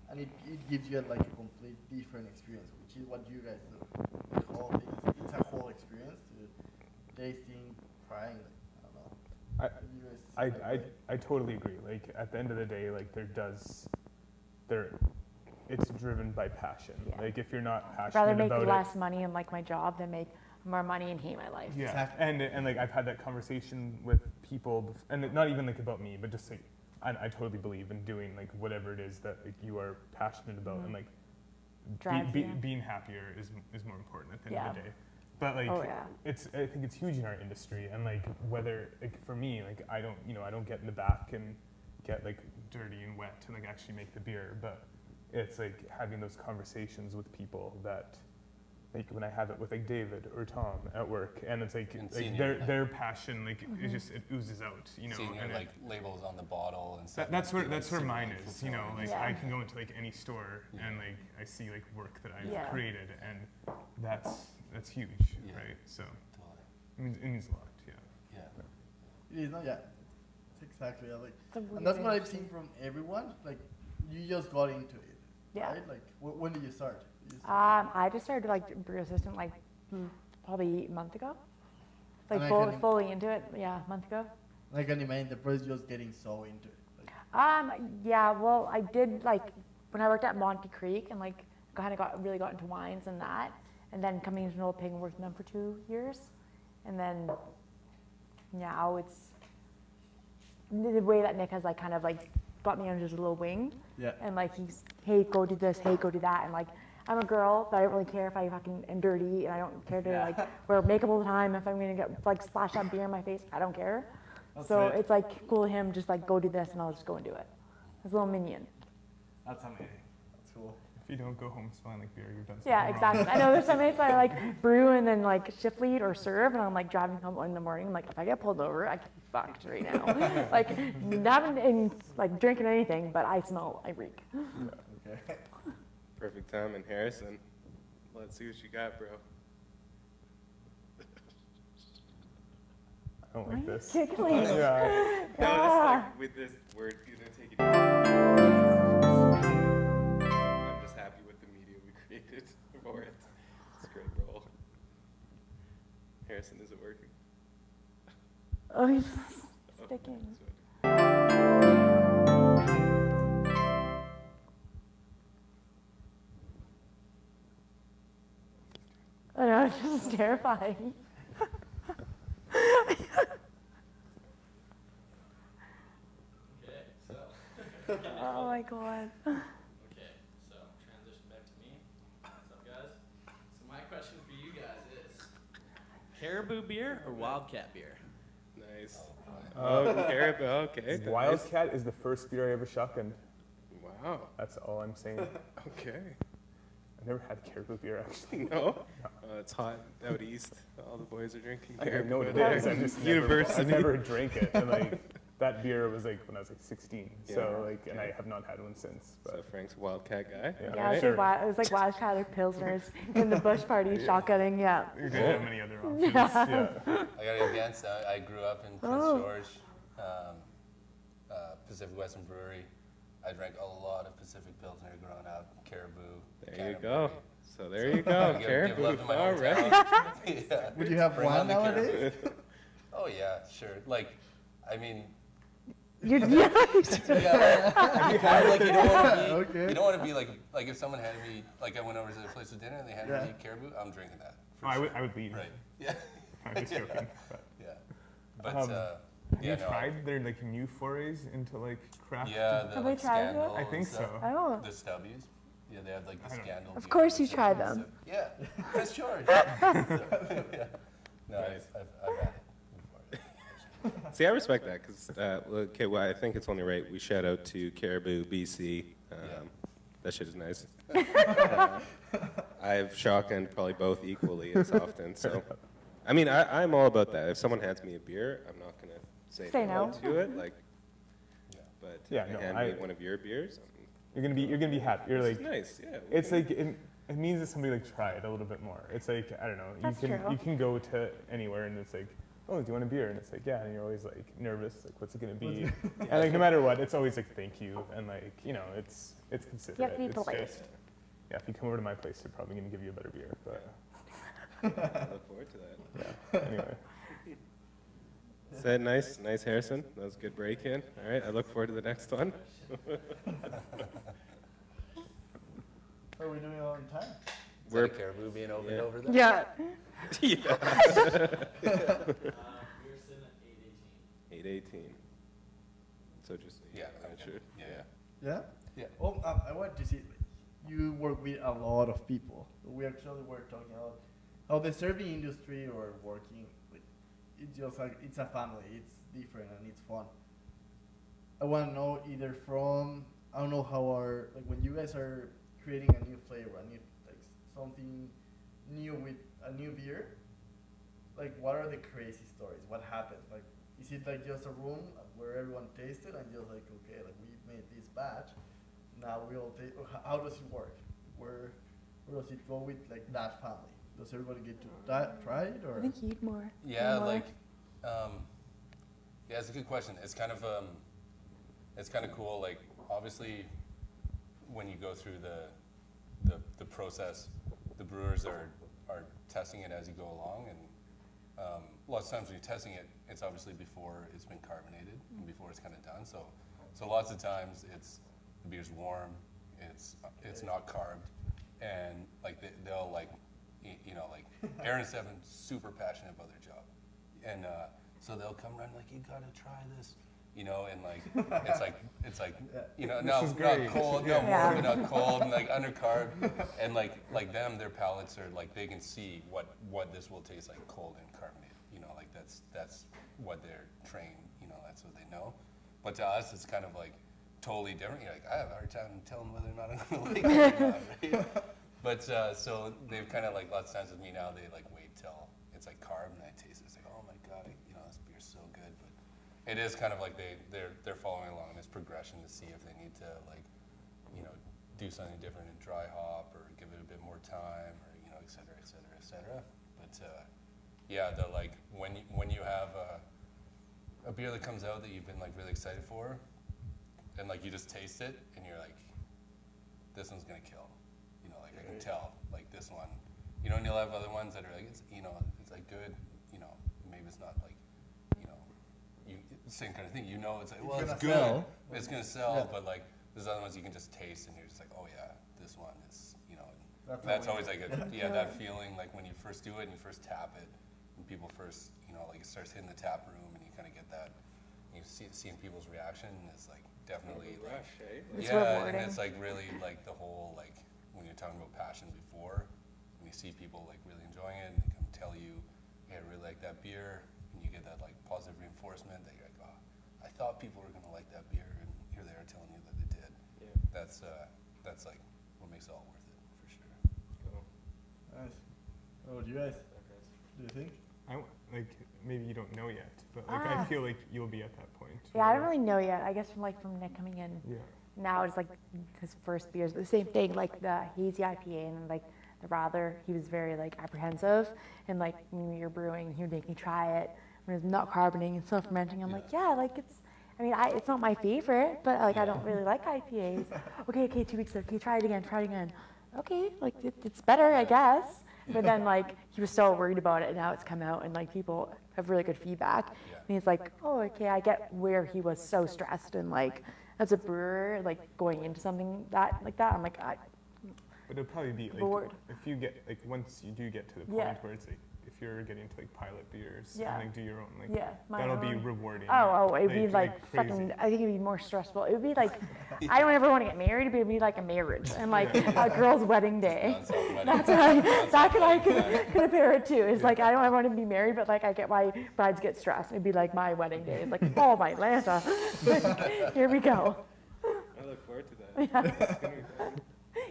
and it gives you like a complete different experience, which is what you guys do. The whole thing it's a whole experience to tasting, trying. I don't know. I- You guys see that way? I totally agree. Like at the end of the day, like it's driven by passion. Yeah. Like if you're not I'd rather passionate make about less money and like my job than make more money and hate my life. yeah, Exactly. and like I've had that conversation with people, and not even like about me, but just like I totally believe in doing like whatever it is that like you are passionate about, and like Drives you. being happier is more important at the end Yeah. of the day. But like Oh, yeah. I think it's huge in our industry, and like whether like for me, like I don't get in the back and get like dirty and wet and like actually make the beer, but it's like having those conversations with people that like when I have it with like David or Tom at work, and it's like, And seeing their passion like it just it oozes out, you know. Seeing your and like labels on the bottle and stuff. that's where like, super mine is, you know. fulfilling. Like Yeah. I can go into like any store Yeah. and like I see like work that I've Yeah. created, and that's huge, Yeah. right? So Totally. it means a lot, yeah. Yeah. It is not. Yeah, it's exactly like, It's a and weird that's what I've industry. seen from everyone. Like you just got into it. Yeah. Right? Like when did you start? I just started like brew assistant like probably a month ago. Like And I can- fully into it, yeah, a month ago. I can imagine the person just getting so into it. Like, Yeah, well, I did like when I worked at Monte Creek and like kind of really got into wines and that, and then coming into Old Pig and working them for 2 years, and then now it's the way that Nick has like kind of like got me under his little wing, yeah. and like he's hey go do this, hey go do that, and like I'm a girl, but I don't really care if I fucking am dirty, and I don't care to Yeah. like wear makeup all the time. If I'm gonna get like splash that beer in my face, I don't care. That's So it. it's like cool of him just like go do this and I'll just go and do it. His little minion. That's amazing. That's cool. If you don't go home smelling like beer, you've done something Yeah, wrong. exactly. I know there's some nights I like brew and then like shift lead or serve, and I'm like driving home in the morning. I'm like, if I get pulled over, I could be fucked right now. Like not in like drinking anything, but I smell, I reek. Okay. Perfect time. And Harrison, let's see what you got, bro. I don't like this. Giggling. Yeah. No, Ah. it's like with this, we're gonna take it. I'm just happy with the media we created for it. It's a great role. Harrison, is it working? Oh, he's Oh, sticking. that's what- I know, it's just It's terrifying. Okay, so Oh my god. okay, so transition back to me. What's up, guys? So my question for you guys is: Caribou beer or Wildcat beer? Nice. Oh, Caribou. Okay. nice. Wildcat is the first beer I ever shotgunned. Wow. That's all I'm saying. Okay. I've never had Caribou beer actually. No. It's hot out east. All the boys are drinking I Caribou. know what it there. is. I just University. never drank it. And like that beer was like when I was like 16. Yeah. So like, and I Okay. have not had one since. So But Frank's a Wildcat guy. Yeah. Yeah, Alright. it, Sure. was like Wildcat or Pilsners in the bush party shotgunning, yeah. you didn't have many other options. Yeah. I got it against. I grew up in Prince Oh. George, Pacific Western Brewery. I drank a lot of Pacific Pilsner growing up. Caribou. There you Canterbury. go. So there you I go. give Caribou. love to my All hometown. right. Yeah. Would you have Bring one on the nowadays? Caribou. Oh yeah, sure. Like, I mean, Yeah. yeah, like you don't want to be, Okay. you don't want to be like if someone handed me, like I went over to their place for dinner and they handed Yeah. me Caribou, I'm drinking that. For Oh, sure. I would leave. Right. Yeah. I'm just joking. But. Yeah. But Have yeah, you no. tried their like new forays into like craft? Yeah, the Have like we tried it? scandal. I think and stuff. so. Oh. The stubbies. Yeah, they have like the I don't know. scandal. Of beer course you and tried stuff. them. Yeah, Prince George. So, yeah. No, Nice. I've had it before. See, I respect that because, okay, well, I think it's only right we shout out to Caribou, BC. Yeah. That shit is nice. I've shotgunned probably both equally as often. So, I mean, I'm all about that. If someone hands me a beer, I'm not gonna say no no. to it. Like, Yeah. but Yeah, if no, you hand I- me one of your beers, You're gonna be happy. You're it's like, nice. Yeah. it's like it means that somebody like tried a little bit more. It's like I don't know. That's you true. can go to anywhere and it's like, oh, do you want a beer? And it's like, yeah. And you're always like nervous, like what's it gonna be? And like no matter what, it's always like thank you and like it's considerate. You have to be It's polite. just- yeah, if you come over to my place, they're probably gonna give you a better beer. But I look forward to that. yeah, anyway. Said nice, Harrison. That was a good break in. All right, I look forward to the next one. Are we doing it all the time? Is that a Caribou being opened Yeah. over there? Yeah. Yeah. We're sitting at 8:18. 8:18. So just Yeah. right, Okay. sure. Yeah. Yeah? Yeah. Well, I wanted to see, you work with a lot of people. We actually were talking about how the serving industry or working, like, it's just like, it's a family, it's different and it's fun. I want to know either from, I don't know how like when you guys are creating a new flavor, a new, like something new with a new beer, like what are the crazy stories? What happens? Like, is it like just a room where everyone tasted and just like, okay, like we made this batch, now we all taste, how does it work? Where does it go with like that family? Does everybody get to try it or? I think you'd more. Yeah, more. like, yeah, it's a good question. It's kind of cool. Like, obviously, when you go through the process, the brewers are testing it as you go along, and lots of times when you're testing it, it's obviously before it's been carbonated and before it's kind of done. So lots of times the beer's warm, it's not carved, and like they'll like, you know, like Aaron and Stephen super passionate about their job, and so they'll come around like, you gotta try this, you know, and like it's like you know, not cold, not warm, but not cold, and like undercarved, and like them, their palates are like, they can see what this will taste like cold and carbonated, you know, like that's what they're trained, you know, that's what they know. But to us, it's kind of like totally different. You're like, I have a hard time telling whether or not I'm gonna like it or not, right? But so they've kind of like, lots of times with me now, they like wait till it's like carb and I taste it. It's like, oh my god, you know, this beer's so good. But it is kind of like they're following along this progression to see if they need to like, you know, do something different in dry hop or give it a bit more time or, you know, et cetera, et cetera, et cetera. But yeah, they're like, when you have a beer that comes out that you've been like really excited for, and like you just taste it and you're like, this one's gonna kill. You know, like I can tell, like this one. You know, and you'll have other ones that are like, it's, you know, it's like good, you know, maybe it's not like, you know, same kind of thing. You know, it's like, well, it's good, sell. it's gonna sell, Yeah. but like there's other ones you can just taste and you're just like, oh yeah, this one is, you know, That's always like that feeling like when you first do it and you first tap it, and people first, like it starts hitting the tap room, and you kind of get that. You seeing people's reaction is like definitely like, rush, eh? It's yeah, rewarding. and it's like really like the whole like when you're talking about passion before, when you see people like really enjoying it and they come tell you, hey, I really like that beer, and you get that like positive reinforcement that you're like, oh, I thought people were gonna like that beer, and you're there telling you that they did. Yeah. That's like what makes it all worth it for sure. Cool. Nice. What about you guys? Do you think? Like maybe you don't know yet, but like I feel like you'll be at that point. Yeah, I where- don't really know yet. I guess from Nick coming in. Yeah. Now it's like his first beers, but the same thing, like the hazy IPA and like the Rather, he was very like apprehensive, and like when we were brewing, he would make me try it when it was not carbonating and still fermenting. I'm like, yeah, like it's not my favorite, but like I don't really like IPAs. Okay, 2 weeks later, okay, try it again. Okay, like it's better, I guess. But then like he was so worried about it, and now it's come out, and like people have really good feedback. Yeah. And he's like, oh, okay, I get where he was so stressed, and like as a brewer, like going into something like that, I'm like, But it'll probably be like Bored. if you get like once you do get to the point Yeah. where it's like if you're getting to like pilot beers Yeah. and like do your own like yeah, my that'll be own. rewarding. Oh, it'd be like crazy. fucking, I think it'd be more stressful. It would be like, I don't ever want to get married, it'd be like a marriage and like a girl's wedding day. Non-stop wedding. That's what I could compare it to. It's like, I don't ever want to be married, but like I get why brides get stressed. It'd be like my wedding day. It's like, oh, my Atlanta. Here we go. I look forward to that. It's gonna be fun.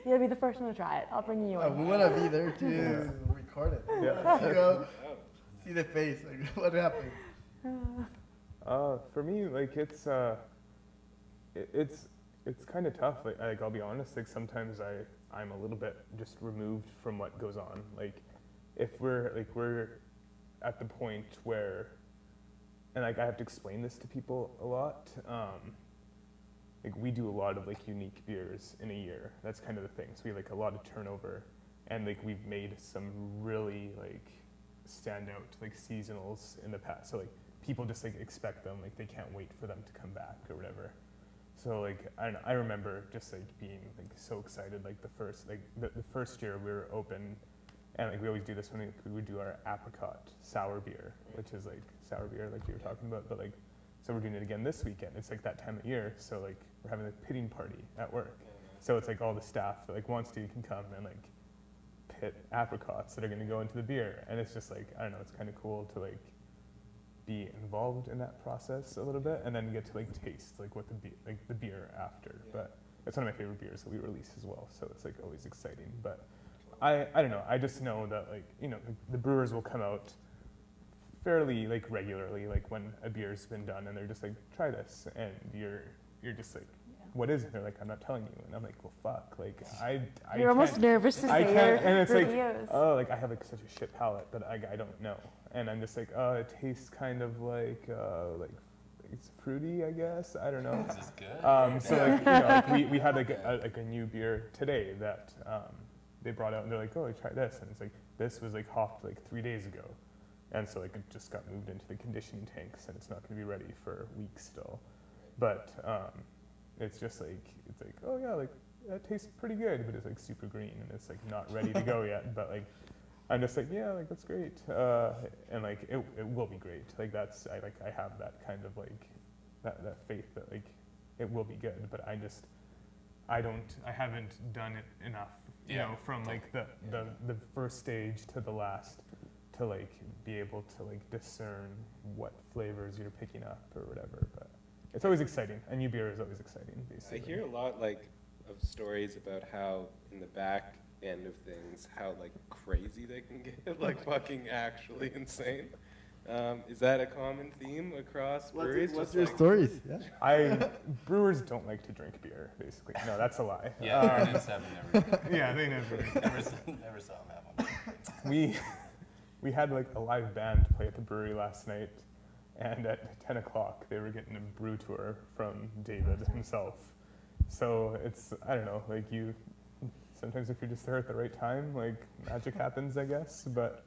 You'll be the first one to try it. I'll bring you in. We want to be there to record it. Yeah. You know, Oh. see the face, like what happened. For me, like it's kind of tough. Like I'll be honest. Like sometimes I'm a little bit just removed from what goes on. Like if we're at the point where, and like I have to explain this to people a lot. Like we do a lot of like unique beers in a year. That's kind of the thing. So we have like a lot of turnover, and like we've made some really like standout like seasonals in the past. So like people just like expect them, like they can't wait for them to come back or whatever. So like I don't know, I remember just like being like so excited like the first year we were open, and like we always do this when we would do our apricot sour beer, which is like sour beer like you were talking about, but like so we're doing it again this weekend. It's like that time of year, so like we're having a pitting party at work. So it's like all the staff that like wants to can come and like pit apricots that are going to go into the beer, and it's just like I don't know, it's kind of cool to like be involved in that process a little bit, and then get to like taste like what the beer after. But it's one of my favorite beers that we release as well, so it's like always exciting. But I don't know, I just know that like the brewers will come out fairly like regularly, like when a beer's been done, and they're just like, try this, and you're just like, what is it? They're like, I'm not telling you, and I'm like, well, fuck, like I You're almost can't- nervous to I say can't, your and it's reviews. like, oh, like I have like such a shit palate that I don't know, and I'm just like, oh, it tastes kind of like it's fruity, I guess, I don't know. This is good. So like we had like a new beer today that they brought out, and they're like, oh, try this, and it's like this was like hopped like 3 days ago. And so like it just got moved into the conditioning tanks, and it's not going to be ready for weeks still. But it's just like oh yeah, like that tastes pretty good, but it's like super green, and it's like not ready to go yet. But like I'm just like, yeah, like that's great, and like it will be great. Like I have that kind of like that faith that like it will be good. But I haven't done it enough, you know, from like the first stage to the last, to like be able to like discern what flavors you're picking up or whatever. But it's always exciting. A new beer is always exciting, basically. I hear a lot like of stories about how in the back end of things, how like crazy they can get, like fucking actually insane. Is that a common theme across breweries? What's Just your like- stories? Yeah. Brewers don't like to drink beer, basically. No, that's a lie. Yeah, Brandon Seven never, Yeah, they never. never saw him have one. We had like a live band play at the brewery last night, and at 10 o'clock they were getting a brew tour from David himself. So it's, I don't know, like sometimes if you're just there at the right time, like magic happens, I guess. But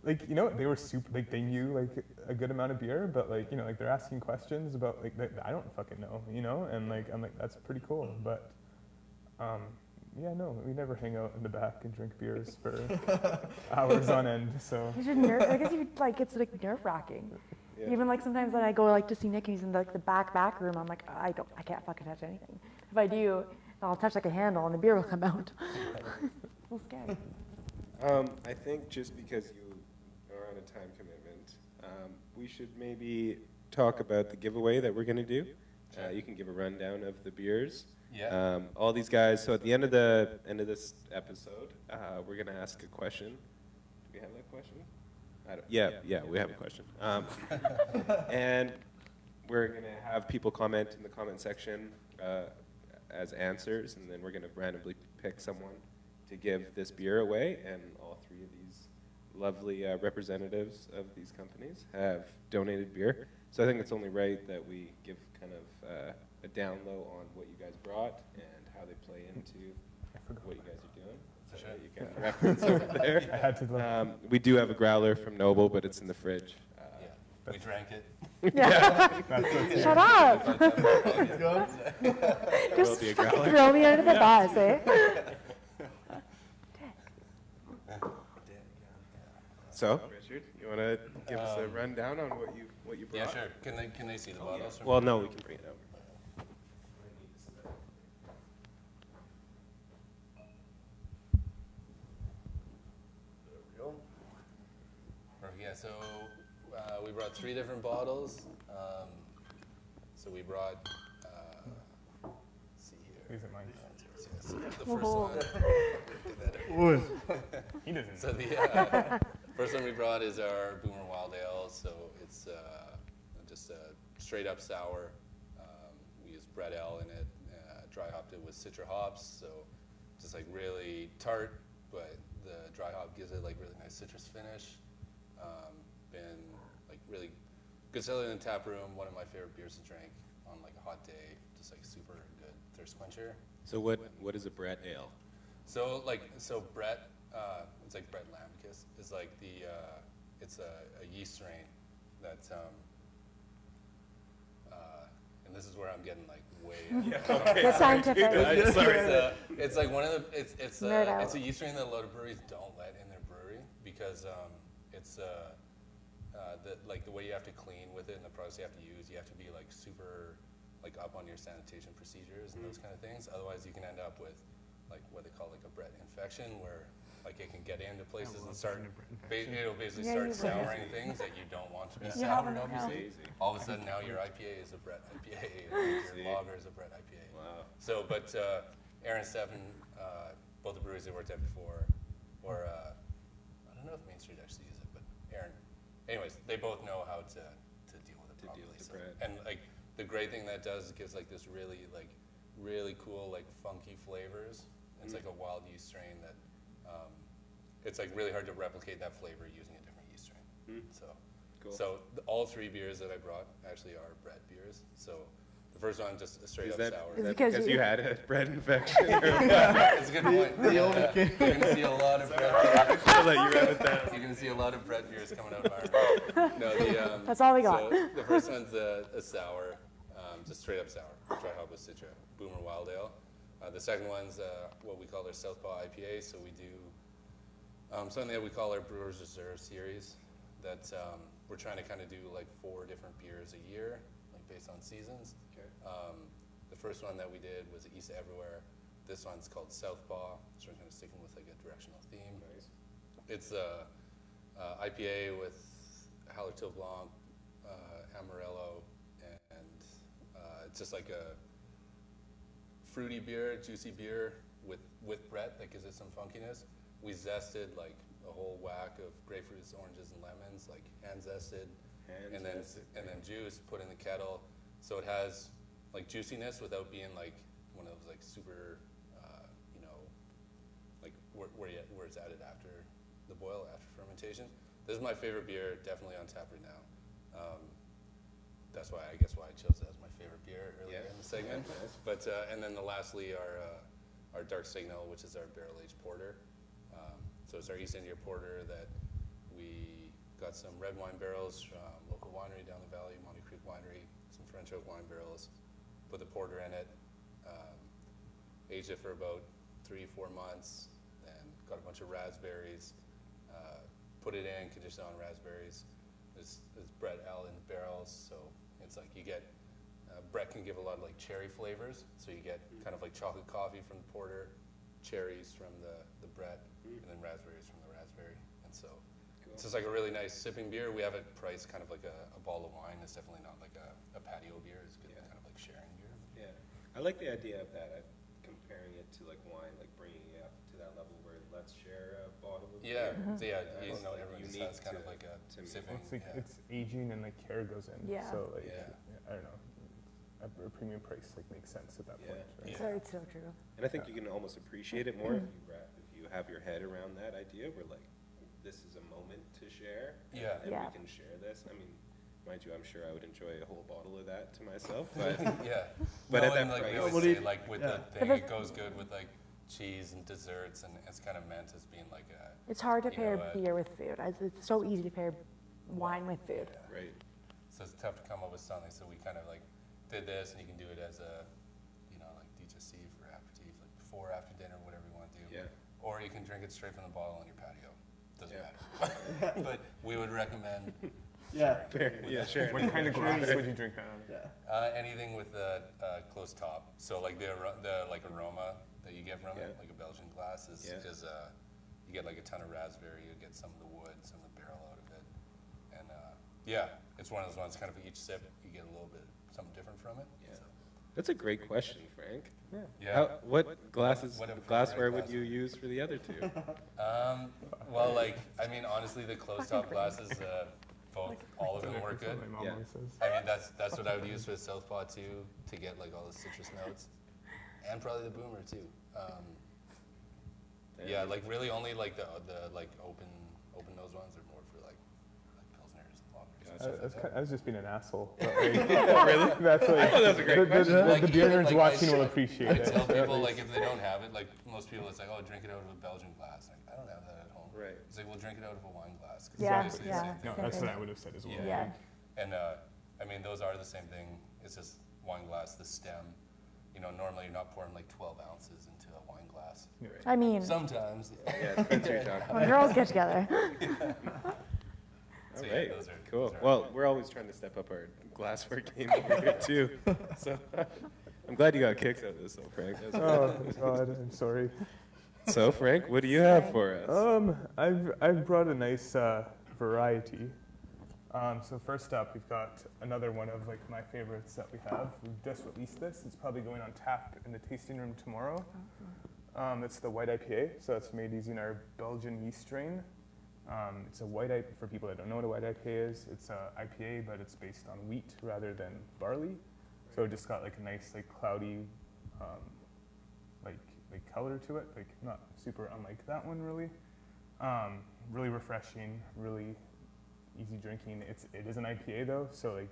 like they were super, like they knew like a good amount of beer, but like like they're asking questions about like I don't fucking know, and like I'm like, that's pretty cool. But Yeah, no, we never hang out in the back and drink beers for hours on end. So You should I guess you like it's like nerve-wracking. Yeah. Even like sometimes when I go like to see Nick and he's in like the back room, I'm like, I can't fucking touch anything. If I do, I'll touch like a handle and the beer will come out. It's a little scary. I think just because you are on a time commitment, we should maybe talk about the giveaway that we're going to do. You can give a rundown of the beers. Yeah. All these guys. So at the end of this episode, we're going to ask a question. Do we have that question? Yeah, we have a question. And we're going to have people comment in the comment section as answers, and then we're going to randomly pick someone to give this beer away, and all three of these lovely representatives of these companies have donated beer. So I think it's only right that we give kind of a down low on what you guys brought and how they play into what you guys are doing. So Sure. that you can reference over there. I had to look. We do have a growler from Noble, but it's in the fridge. Yeah. We drank it. That's Shut up! There will Just be a fucking growler. throw me under the bus, eh? So, Richard, you want to give us a rundown on what you brought? Yeah, sure. Can they see the bottles? from Well, here? no, we can bring it out. Yeah, so we brought 3 different bottles. So we brought, let's see here. These are mine. So the first one. He doesn't. So the first one we brought is our Boomer Wild Ale. So it's just a straight up sour. We use Brett Ale in it. Dry hopped it with Citra hops. So just like really tart, but the dry hop gives it like really nice citrus finish. Been like really good selling in the tap room. One of my favorite beers to drink on like a hot day. Just like super good thirst quencher. So what is a Brett Ale? So Brett, it's like Brett Lamkus is like it's a yeast strain that, and this is where I'm getting like way. Get scientific. It's like one of the it's Nerd out. a yeast strain that a lot of breweries don't let in their brewery because it's the way you have to clean with it and the products you have to use, you have to be like super like up on your sanitation procedures and those kind of things. Otherwise, you can end up with like what they call like a Brett infection, where like it can get into places and start it'll basically Yeah, start you souring things that you don't want to be You have soured, them now. obviously. All of a sudden now your IPA is a Brett IPA, and your lager is a Brett IPA. Wow. So, but Aaron and Stefan, both the breweries they worked at before, or I don't know if Main Street actually use it, but Aaron. Anyways, they both know how to deal with it To deal properly. with the So- Brett. And like the great thing that does is gives like this really cool like funky flavors. It's like a wild yeast strain that it's like really hard to replicate that flavor using a different yeast strain. So, Cool. so all 3 beers that I brought actually are Brett beers. So the first one just a straight Is up that, sour. is that because because you- you had a bread infection? That's a good point. You're gonna see a lot of Brett. I'll let you run it down. You're gonna see a lot of Brett beers coming out of Iron. No, That's all we got. So the first one's a sour, just straight up sour, dry hop with Citra, Boomer Wild Ale. The second one's what we call our Southpaw IPA. So we do something that we call our Brewers Reserve series. That we're trying to kind of do like 4 different beers a year, like based on seasons. Okay. The first one that we did was East Everywhere. This one's called Southpaw. So we're kind of sticking with like a directional theme. Nice. It's a IPA with Hallertau Blanc, Amarillo, and it's just like a fruity beer, juicy beer with Brett that gives it some funkiness. We zested like a whole whack of grapefruits, oranges, and lemons, like hand zested, and then juice put in the kettle. So it has like juiciness without being like one of those like super, like where it's added after the boil, after fermentation. This is my favorite beer, definitely on tap right now. That's why I chose it as my favorite beer earlier in the segment. Nice. But and then lastly our Dark Signal, which is our barrel aged porter. So it's our East India porter that we got some red wine barrels from local winery down the valley, Monte Creek Winery, some French oak wine barrels. Put the porter in it, aged it for about 3-4 months, and got a bunch of raspberries. Put it in, condition on raspberries. It's Brett Allen barrels, so it's like you get, Brett can give a lot of like cherry flavors, so you get kind of like chocolate coffee from the porter, cherries from the Brett, and then raspberries from the raspberry. And so it's just like a really nice sipping beer. We have it priced kind of like a bottle of wine. It's definitely not like a patio beer. It's good, kind of like sharing beer. Yeah, I like the idea of that. Comparing it to like wine, like bringing it up to that level where let's share a bottle of Yeah, beer. so yeah, you It's know, like everyone just unique has kind of to- like a to me. sipping. It's like yeah. it's aging and like care goes in. Yeah. So like Yeah. I don't know, a premium price like makes sense at that Yeah. point. Right? Yeah. It's so true. And I think you can almost appreciate it more if you have your head around that idea where like, this is a moment to share. Yeah. And Yeah. we can share this. I mean, mind you, I'm sure I would enjoy a whole bottle of that to myself, but Yeah. But no, at that and like we price- always What do you- say, like with the yeah. thing, But it goes good with like cheese and desserts, and it's kind of meant as being like a. It's hard to You pair know what? beer with food. It's so easy to pair wine with food. right. So it's tough to come up with something. So we kind of like did this, and you can do it as a, you know, like DJC for aperitif, like before, after dinner, whatever you want to do. Yeah. Or you can drink it straight from the bottle on your patio. Doesn't Yeah. matter. But we would recommend Yeah. Yeah, sure. What kind of glass would you drink that out of? Yeah. anything with a closed top. So like the like aroma that you get from it, Yeah. like a Belgian glass, is Yeah. you get like a ton of raspberry, you get some of the wood, some of the barrel out of it, and yeah, it's one of those ones. Kind of each sip, you get a little bit something different from it. Yeah. So, That's a great question, Frank. yeah. What glasses, What a glassware favorite would you use for the other two? Well, like I mean, honestly, the closed top glasses, all of them work That's good. what my mom Yeah. always says. I mean, that's what I would use for the Southpaw too, to get like all the citrus notes, and probably the Boomer too. Yeah, like really only like the like open nose ones are more for like pilsners and lagers and stuff like that. I was just being an asshole. But like, really? That's like, that was a great question. The Like, beer even, nerds like, watching I will appreciate I it. tell at people least. like if they don't have it, like most people, it's like, oh, drink it out of a Belgian glass. Like I don't have that at home. Right. It's like, well, drink it out of a wine glass. 'Cause Yeah, it's basically the yeah. same thing. No, Same that's thing. what I would have said as well. Yeah. Yeah. And I mean, those are the same thing. It's just wine glass, the stem. You know, normally you're not pouring like 12 ounces into a wine glass. I mean, Sometimes. Yeah, that's what you're talking when girls get together. So, All yeah, right, those are- cool. those are- Well, we're always trying to step up our glassware game over here too. So I'm glad you got kicks out of this, though, Frank. That was Oh God, I'm sorry. great. So, Frank, what do you have for us? I've brought a nice variety. So first up, we've got another one of like my favorites that we have. We've just released this. It's probably going on tap in the tasting room tomorrow. It's the white IPA. So it's made using our Belgian yeast strain. It's a white IPA, for people that don't know what a white IPA is. It's a IPA, but it's based on wheat rather than barley. So it just got like a nice like cloudy, like color to it. Like not super unlike that one really. Really refreshing, really easy drinking. It is an IPA though, so like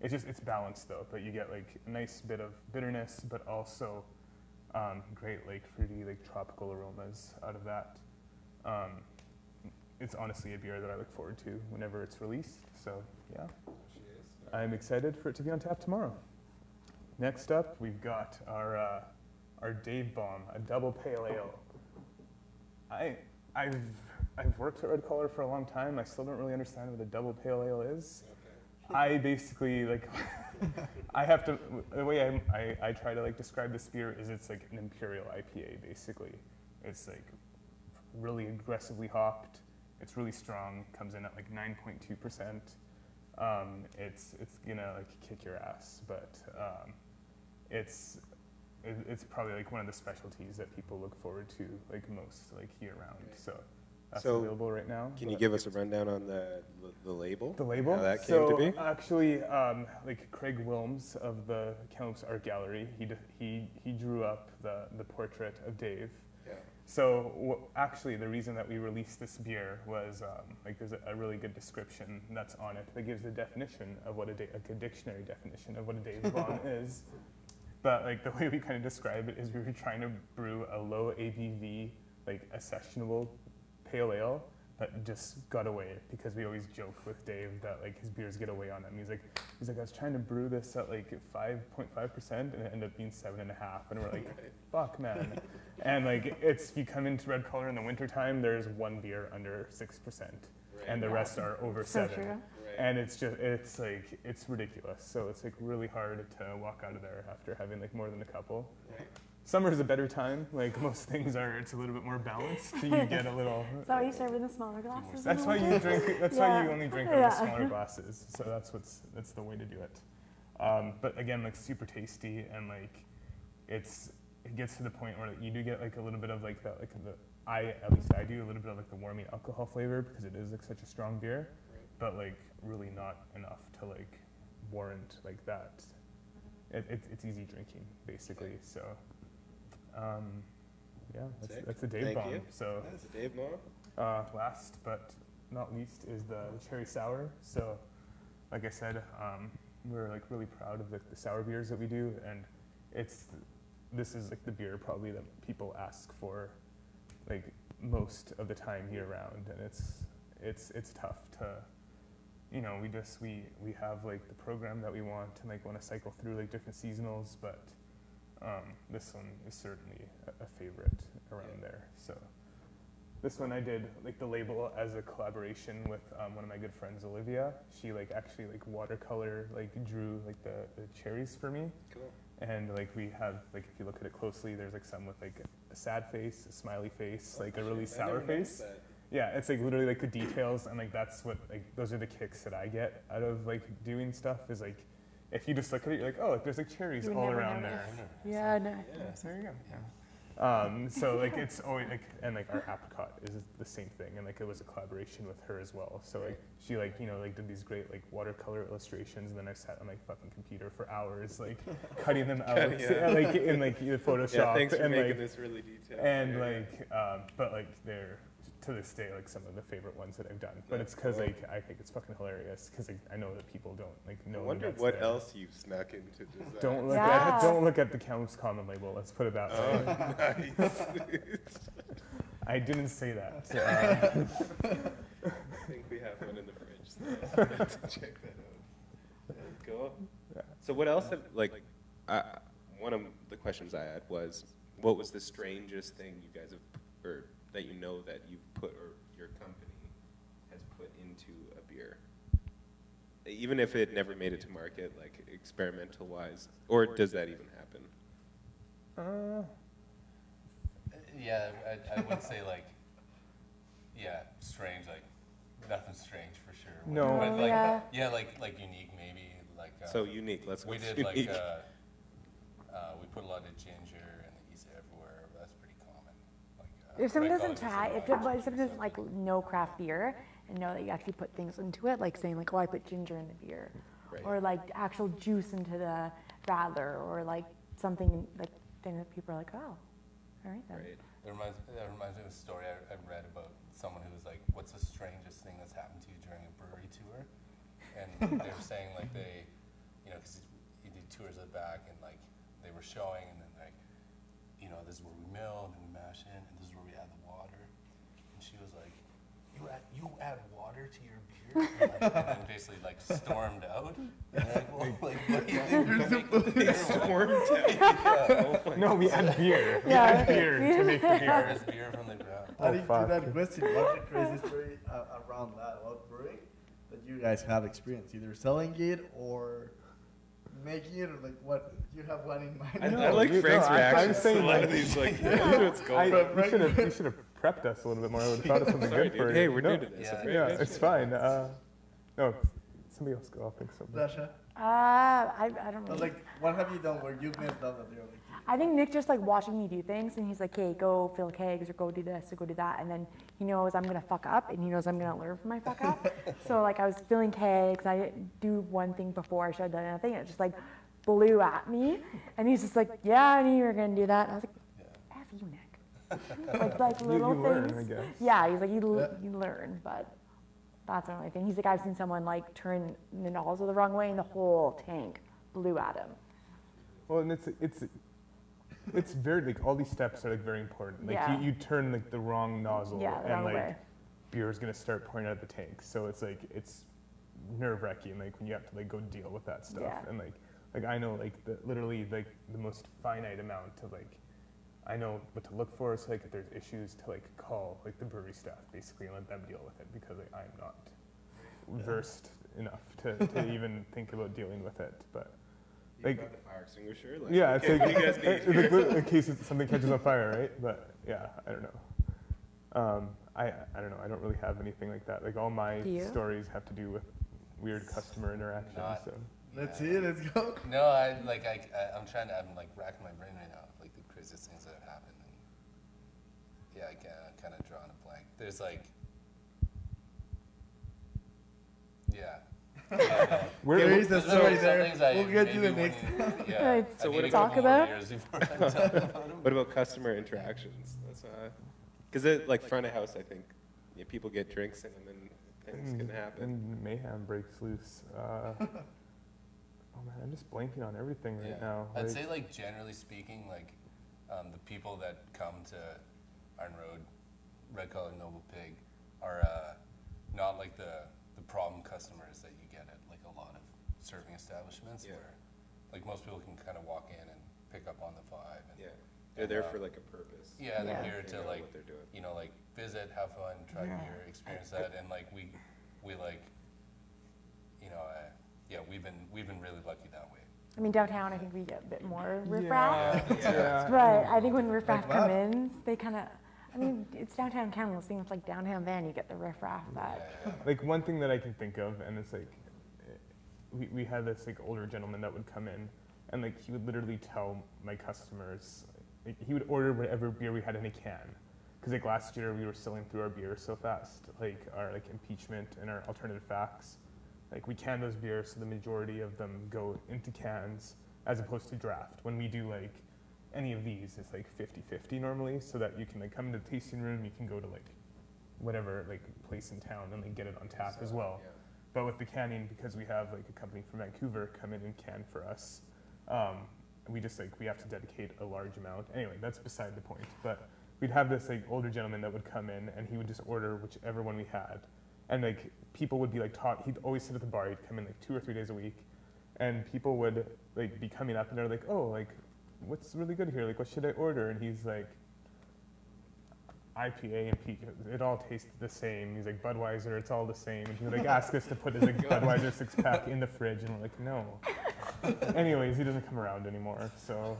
it's balanced though. But you get like a nice bit of bitterness, but also great like fruity like tropical aromas out of that. It's honestly a beer that I look forward to whenever it's released. So yeah, I'm excited for it to be on tap tomorrow. Next up, we've got our Dave Bomb, a double pale ale. I've worked at Red Collar for a long time. I still don't really understand what a double pale ale is. I basically like I have to, the way I try to like describe this beer is it's like an imperial IPA basically. It's like really aggressively hopped. It's really strong. Comes in at like 9.2%. It's gonna like kick your ass, but it's probably like one of the specialties that people look forward to like most like year round. So that's So, available right now. Can you but give us a rundown on the label? the label? How that came to be? Actually, like Craig Wilms of the Kamloops Art Gallery, he drew up the portrait of Dave. Yeah. So actually, the reason that we released this beer was like there's a really good description that's on it that gives a definition of what like a dictionary definition of what a Dave Bomb is. But like the way we kind of describe it is we were trying to brew a low ABV, like a sessionable pale ale that just got away, because we always joke with Dave that like his beers get away on him. He's like I was trying to brew this at like 5.5% and it ended up being 7.5, and we're like, fuck man. And like it's if you come into Red Color in the wintertime, there's one beer under 6%, and the rest are over So 7. true. And it's like it's ridiculous. So it's like really hard to walk out of there after having like more than a couple. Summer is a better time. Like most things are, it's a little bit more balanced. So you get a little. Is that why you serve in the smaller glasses? That's in why the you winter? drink. That's why you Yeah. only drink out Yeah. of smaller glasses. So that's the way to do it. But again, like super tasty, and like it gets to the point where you do get like a little bit of like that, like at least I do a little bit of like the warming alcohol flavor because it is like such a strong beer, but like really not enough to like warrant like that. It's easy drinking basically. So yeah, Sick. that's a Dave Thank bomb. you. So That's a Dave bomb. last but not least is the cherry sour. So like I said, we're like really proud of the sour beers that we do, and this is like the beer probably that people ask for like most of the time year round, and it's tough to, you know, we have like the program that we want to cycle through like different seasonals, but this one is certainly a favorite around there. So this one I did like the label as a collaboration with one of my good friends, Olivia. She like actually like watercolor like drew like the cherries for me. Cool. And like we have like if you look at it closely, there's like some with like a sad face, a smiley face, like a really sour face. Yeah, it's like literally like the details, and like that's what like those are the kicks that I get out of like doing stuff. Is like if you just look at it, you're like, oh, like, there's like cherries You would all never around notice. there. Yeah, no. There you go. Yeah. So like it's always like, and like our apricot is the same thing, and like it was a collaboration with her as well. So like she like like did these great like watercolor illustrations, and then I sat on my fucking computer for hours like cutting them out like in like Photoshop. Yeah, thanks for and making like this really detailed. and Yeah. like but like they're to this day like some of the favorite ones that I've done. But That's it's because cool. like I think it's fucking hilarious because I know that people don't like know. I that wonder that's what there. else you've snuck into design. Yeah. Don't look at the Kamloops Common label. Let's put it that way. Oh, nice. I didn't say that. I think we have one in the fridge, so I'll have to check that out. Cool. Yeah. So what else have, one of the questions I had was, what was the strangest thing you guys have, or that you know that you've put, or your company has put into a beer? Even if it never made it to market, like experimental-wise, or does that even happen? Yeah, I would say like, yeah, strange, like nothing strange for sure. No. But like, Yeah. like unique maybe. Like So unique, let's go we did unique. like we put a lot of ginger and yeast everywhere. But that's pretty common. Like, If someone Red doesn't Collar try, does if a lot someone of ginger, doesn't so- like know craft beer and know that you actually put things into it, like saying like, oh, I put ginger in the beer, Right. or like actual juice into the radler, or like something like then that people are like, oh, all right then. Right. That reminds me of a story I read about someone who was like, what's the strangest thing that's happened to you during a brewery tour? And they were saying like they, you know, because you did tours at the back, and like they were showing, and then like, you know, this is where we mill, and then we mash in, and this is where we add the water. And she was like, you add water to your beer? And then basically like stormed out. And they're like, well, like, what do you think you're making beer with? Stormed out. Yeah. Oh my No, we add beer. We Yeah. add beer to make the beer. Harvest beer from the ground. Adding to fuck. that question, what's the crazy story around that about brewing that you guys have experienced, either selling it or making it, or like what you have one in mind? I like you- Frank's no, reaction I'm to saying, a lot of like- these, like, what's going on? You should have prepped us a little bit more. I would have thought of something Sorry, good for dude. you. Hey, we're no, new to this. Yeah. okay? Yeah, it's fine. No, somebody else go. I'll think something. Dasha, I don't but really. like, what have you done where you've messed up that you're like, I think Nick just like watching me do things, and he's like, hey, go fill kegs, or go do this, or go do that, and then he knows I'm gonna fuck up, and he knows I'm gonna learn from my fuck up. So like I was filling kegs, I didn't do one thing before I should have done anything, and it just like blew at me, and he's just like, yeah, I knew you were gonna do that, and I was like, F you, Nick. like little you things. learn, I guess. Yeah, he's like, you learn, but that's the only thing. He's like, I've seen someone like turn the nozzle the wrong way, and the whole tank blew at him. Well, and it's very like all these steps are like very important. Like Yeah. you turn like the wrong nozzle, Yeah, the and wrong like way. beer is gonna start pouring out of the tank. So it's like it's nerve wracking. Like when you have to like go deal with that stuff, Yeah. and like I know like literally like the most finite amount of like I know what to look for, so like if there's issues to like call like the brewery staff basically and let them deal with it because like, I'm not versed enough to even think about dealing with it. But You've like, got the fire extinguisher. Like, yeah, it's okay, like you guys need. in case something catches on fire, right? But yeah, I don't know. I don't know. I don't really have anything like that. Like all my Do you? stories have to do with weird customer interaction. Not- So Let's see it. Let's go. No, I'm like racking my brain right now, like the craziest things that have happened. And yeah, I'm kind of drawing a blank. There's like, yeah. Gary's the There's story some there. things I We'll get you the maybe next. wouldn't- Yeah. Right, I so need what a about- couple more talk beers before I talk about them. What about customer interactions? That's because like front of house, I think people get drinks in them and things can happen. and mayhem breaks loose. Oh man, I'm just blanking on everything right now. I'd Like, say like generally speaking, like the people that come to Iron Road, Red Collar, Noble Pig are not like the problem customers that you get at like a lot of serving establishments Yeah. where like most people can kind of walk in and pick up on the vibe. And, Yeah, they're there for like a purpose. Yeah, they're Yeah. here They to know like, what they're doing. you know, like visit, have fun, try Yeah. beer, experience that, and like we like, you know, yeah, we've been really lucky that way. I mean, downtown, I think we get a bit more riffraff. yeah. But I think when riffraff Like come what? in, they kind of, I mean, it's downtown Kamloops, things like downtown Van, you get the riffraff that. Like one thing that I can think of, and it's like, we had this like older gentleman that would come in, and like he would literally tell my customers, like, he would order whatever beer we had in a can, because like last year we were selling through our beer so fast, like our like impeachment and our alternative facts, like we can those beers, so the majority of them go into cans as opposed to draft. When we do like any of these, it's like 50-50 normally, so that you can like come into the tasting room, you can go to like whatever like place in town and like get it on tap as well. Yeah. But with the canning, because we have like a company from Vancouver come in and can for us, we just like, we have to dedicate a large amount. Anyway, that's beside the point. But we'd have this like older gentleman that would come in and he would just order whichever one we had. And like people would be like taught, he'd always sit at the bar, he'd come in like 2 or 3 days a week. And people would like be coming up and they're like, oh, like, what's really good here? Like, what should I order? And he's like, IPA and peak, it all tasted the same. He's like, Budweiser, it's all the same. And he would like ask us to put his like Budweiser 6-pack in the fridge, and we're like, no. Anyways, he doesn't come around anymore. So,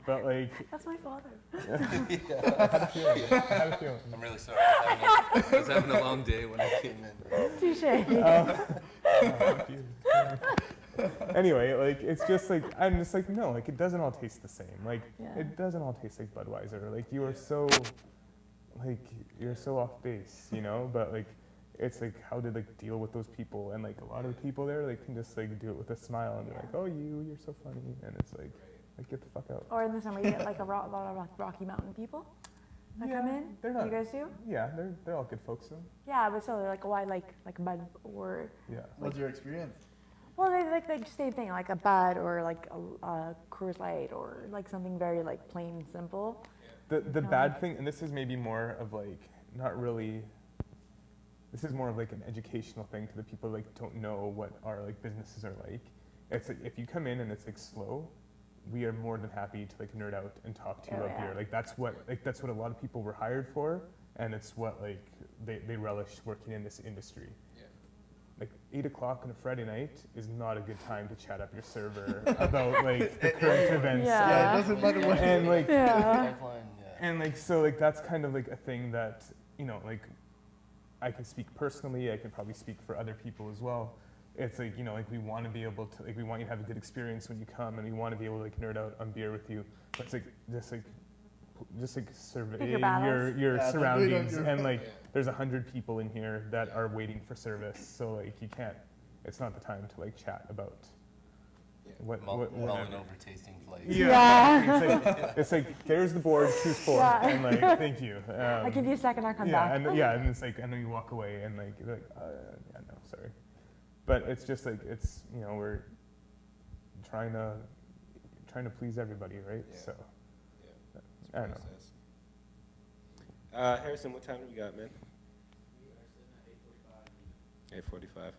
but like, That's my father. I had a feeling. I'm really sorry. I was having a long day when I came in. Touche. Thank you. Anyway, like it's just like I'm just like no, like it doesn't all taste the same. Like Yeah. it doesn't all taste like Budweiser. Like you are so, like you're so off base, you know. But like it's like how to like deal with those people, and like a lot of the people there, like can just like do it with a smile and be like, oh you're so funny, and it's like get the fuck out. Or in the summer, you get like a lot of Rocky Mountain people that come in. They're not. You guys do? Yeah, they're all good folks though. Yeah, but still, they're like, why like a Bud or, Yeah. What's your experience? well, they like the same thing, like a Bud or like a Coors Light or like something very like plain and simple. The No. bad thing, and this is maybe more of like not really. This is more of like an educational thing to the people who like don't know what our like businesses are like. It's like if you come in and it's like slow, we are more than happy to like nerd out and talk to you Oh, about yeah. beer. Like that's what a lot of people were hired for, and it's what like they relish working in this industry. Yeah. Like 8 o'clock on a Friday night is not a good time to chat up your server about like the current events. Yeah. Yeah, it doesn't matter what. And like Yeah. Pipeline, yeah. and like so like that's kind of like a thing that, you know, like I can speak personally, I can probably speak for other people as well. It's like, you know, like we want to be able to, like we want you to have a good experience when you come, and we want to be able to like nerd out on beer with you. But it's like just like survey your battles. your Yeah, surroundings, don't- and like Yeah. there's 100 people in here that are waiting for service. So like you can't, it's not the time to like chat about Yeah. what Mulling whatever. over tasting flights. Yeah. It's like there's the board, choose 4, Yeah. and like thank you. I'll give you a second, I'll come yeah, back. and it's like, and then you walk away, and like, you're like, yeah, no, sorry. But it's just like, it's, you know, we're trying to please everybody, right? Yeah. So, Yeah. It's a I don't know. process. Harrison, what time do we got, man? We are sitting at 8:45. 8:45.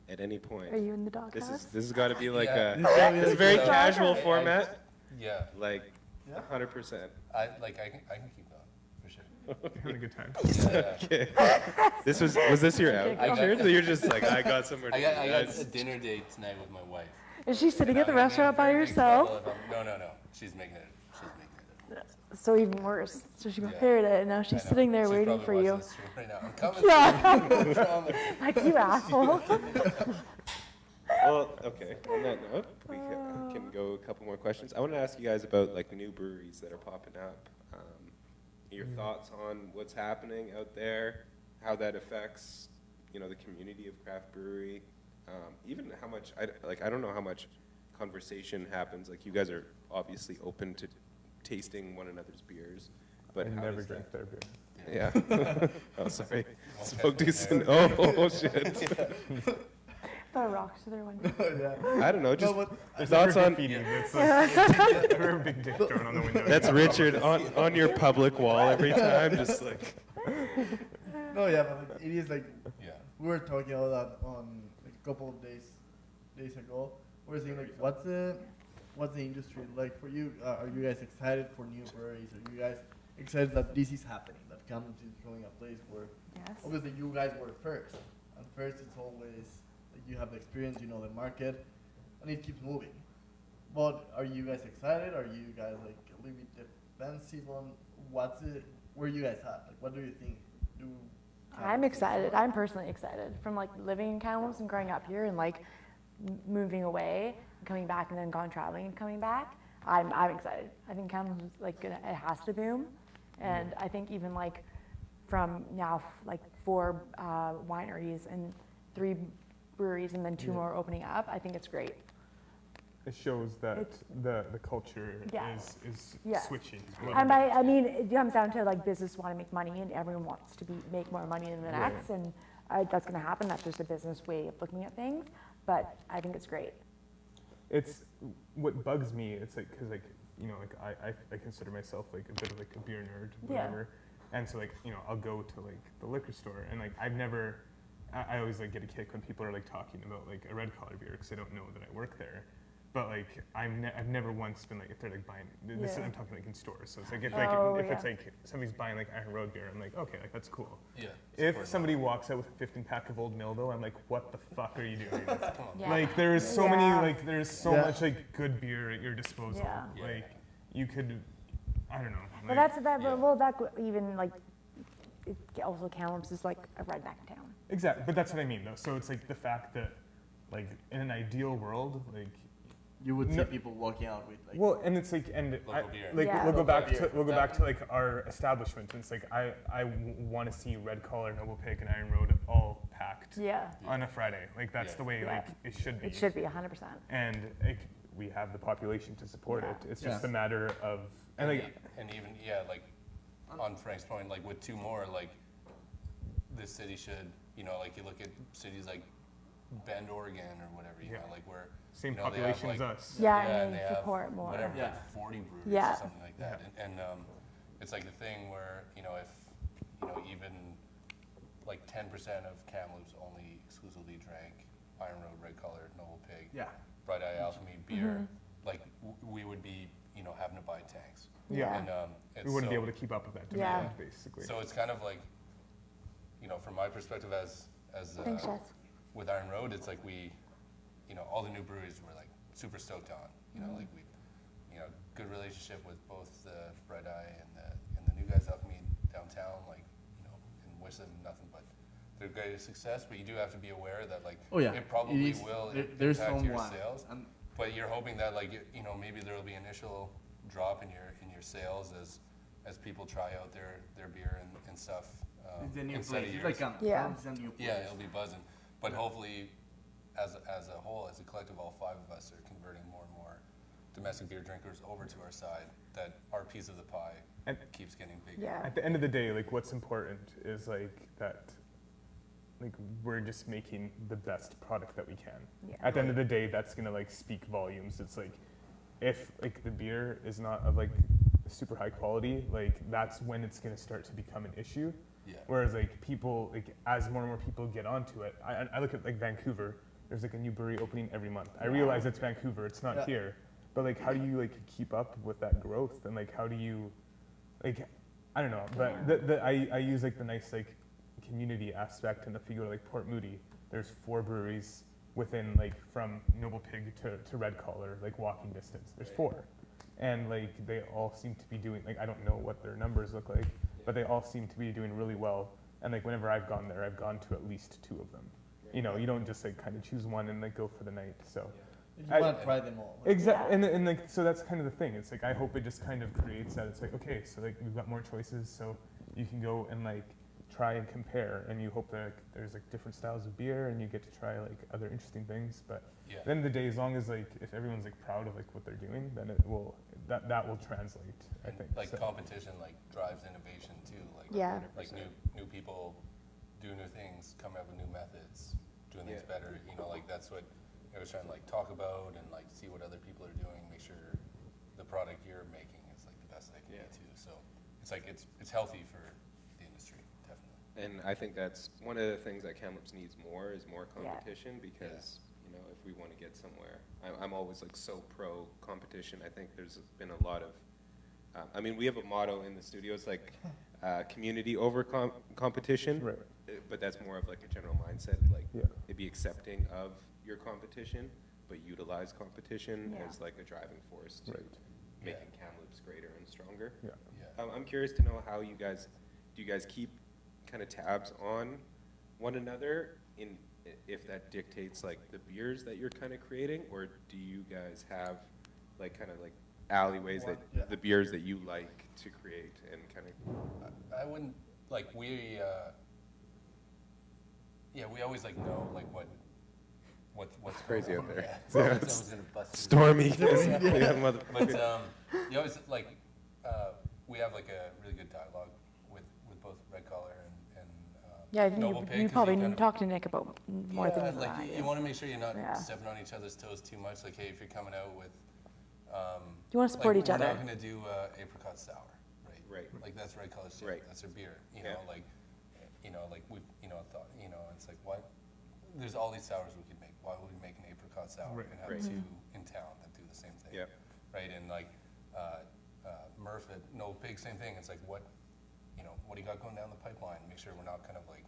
At any point. Are you in the doghouse? This has got to be like Yeah. a. It's a very Yeah. casual I- I- format. Yeah. Like Yeah. 100%. I can keep going for sure. Having a good time. Yeah. Okay. Was this your out? I got- You're just like, I got somewhere to I go, got guys." a dinner date tonight with my wife. Is she sitting at the I'm in restaurant by very big herself? trouble if I'm- No. She's making it. So even worse. So she Yeah. prepared it, and now I she's know. sitting there She's waiting probably for watching you. this stream right now. I'm coming. Yeah. to you, I promise. Like you asshole. Well, okay. On that note, we can go a couple more questions. I want to ask you guys about like new breweries that are popping up. Your thoughts on what's happening out there, how that affects, the community of craft brewery, even how much I don't know how much conversation happens. Like you guys are obviously open to tasting one another's beers, but I how never does that- drink their beer. Yeah. Oh, sorry. Won't Spoke catch too me soon. there. Oh, shit. Throw rocks to their window. Yeah. I don't know. Just but There's thoughts on. graffiti that's like, I heard a big dick thrown on the window. That's Richard on your public wall every time, just like. no, yeah, but like, it is like Yeah. we were talking about that on like, a couple of days ago. We were saying like, what's the industry like for you? Are you guys excited for new breweries? Are you guys excited that this is happening? That Kamloops is becoming a place where Yes. obviously you guys were first, and first it's always like you have the experience, you know the market, and it keeps moving. But are you guys excited? Are you guys like a little bit defensive on where you guys at? Like, what do you think? I'm excited. I'm personally excited from like living in Kamloops and growing up here and like moving away and coming back and then gone traveling and coming back. I'm excited. I think Kamloops is like it has to boom, and I think even like from now like 4 wineries and 3 breweries and then 2 more opening up. I think it's great. It shows that It's- the culture Yeah. is Yeah. switching. a little And bit. I mean, it comes down to like business want to make money, and everyone wants to make more money than the Right. next, and that's going to happen. That's just a business way of looking at things. But I think it's great. It's what bugs me. It's like because like I consider myself like a bit of like a beer nerd, Yeah. whatever. And so like I'll go to like the liquor store and like I always like get a kick when people are like talking about like a red collar beer because I don't know that I work there. But like I've never once been like if they're like buying this is, Yeah. I'm talking like in stores. So it's like if it's Oh, like somebody's buying like Iron Road beer, I'm like okay, like that's cool. Yeah. If support somebody local. walks out with a 15 pack of Old Mill though, I'm like what the fuck are you doing? Come on. Yeah. Like there's so Yeah. many like there's so Yeah. much like good beer at your disposal. Yeah. Yeah. Like you could I don't know. But like- that. yeah. Well, that even like it, also Kamloops is like a redneck town. exactly, but that's what I mean though. So it's like the fact that like in an ideal world, like You would see No. people walking out with like. well, and it's like and Local beer. like Yeah. we'll go Local back beer. to back to like our establishment. And it's like I want to see Red Collar, Noble Pig, and Iron Road all packed Yeah. on a Friday. Like that's Yeah. the way Yeah. like it should be. It should be 100%. And like we have the population to support Yeah. it. It's Yeah. just a matter of and like And even like on Frank's point, like with 2 more, like this city should, like you look at cities like Bend, Oregon, or whatever, you Yeah. know, like where same they have, population as like- us. Yeah, and and they have support more. whatever, Yeah. like 40 breweries Yeah. or something like that. And it's like the thing where if even like 10% of Kamloops only exclusively drank Iron Road, Red Collar, Noble Pig, Yeah. Bright Eye Alchemy beer, like we would be having to buy tanks. Yeah. And it's We wouldn't be so- able to keep up with that Yeah. demand, basically. So it's kind of like, from my perspective as Thanks, Jess. with Iron Road, it's like we, all the new breweries we're like super stoked on. Like we, good relationship with both the Bright Eye and the new guys up me downtown. Like, and wish them nothing but their greatest success. But you do have to be aware that like Oh yeah. it probably is- will there's impact your someone. sales. And But you're hoping that like maybe there will be initial drop in your sales as people try out their beer and stuff. it's a new instead of place. It's yours. like Yeah. it's a new place. Yeah, it'll be buzzing. But hopefully, as a whole, as a collective, all 5 of us are converting more and more domestic beer drinkers over to our side. That our piece of the pie And- keeps getting bigger. Yeah. At the end of the day, like what's important is like that like we're just making the best product that we can. Yeah. At the end of the day, that's gonna like speak volumes. It's like if like the beer is not of like super high quality, like that's when it's gonna start to become an issue. Yeah. Whereas like people like as more and more people get onto it, I look at like Vancouver. There's like a new brewery opening every month. I realize it's Vancouver. It's not Yeah. here. but like how do you like keep up with that growth, and like how do you like, I don't know, but I use like the nice like community aspect, and if you go to like Port Moody, there's 4 breweries within like from Noble Pig to Red Collar, like walking distance. There's 4, and like they all seem to be doing, like I don't know what their numbers look like, but they all seem to be doing really well. And like whenever I've gone there, I've gone to at least 2 of them. You know, you don't just like kind of choose one and like go for the night. So You I- want to try them all. Like, exactly, and like so that's kind of the thing. It's like I hope it just kind of creates that. It's like, okay, so like we've got more choices, so you can go and like try and compare, and you hope that like, there's like different styles of beer, and you get to try like other interesting things. But Yeah. at the end of the day, as long as like if everyone's like proud of like what they're doing, then it will that will translate. I And, think. like so. competition like drives innovation too. Like Yeah. like new people do new things, come up with new methods, doing things Yeah. better. You know, like that's what I was trying to like talk about and like see what other people are doing, make sure the product you're making is like the best that can Yeah. be too. So it's like it's healthy for the industry, definitely. And I think that's one of the things that Kamloops needs more is more Yeah. competition because, you know, if we want to get somewhere, I'm always like so pro competition. I think there's been a lot of, I mean, we have a motto in the studio. It's like community over competition, Right. but that's more of like a general mindset. Like Yeah. it'd be accepting of your competition, but utilize competition Yeah. as like a driving force to Right. making Kamloops greater and stronger. Yeah. Yeah. I'm curious to know how you guys, do you guys keep kind of tabs on one another in, if that dictates like the beers that you're kind of creating, or do you guys have like kind of like alleyways that, Yeah. the beers that you like to create and kind of, I wouldn't like we we always like know like what's crazy going out on. there. Yeah, Yeah, someone's gonna bust through. stormy? Yeah, But you always like we have like a really good dialogue with both Red Collar and Yeah, I think Noble Pig, you 'cause probably kind of- talk to Nick about more yeah, things than like I you do. want to make sure you're not Yeah. stepping on each other's toes too much. Like, hey, if you're coming out with, You wanna support each we're other. not gonna do apricot sour, right? Right. Like that's Red Collar shit. Right. That's their beer. You Yeah. know, like we thought, it's like what? There's all these sours we could make. Why would we make an apricot sour Right. and have Right. 2 in town that do the same thing? Yeah. Right. And like Murph at No Pig, same thing. It's like what do you got going down the pipeline? Make sure we're not kind of like,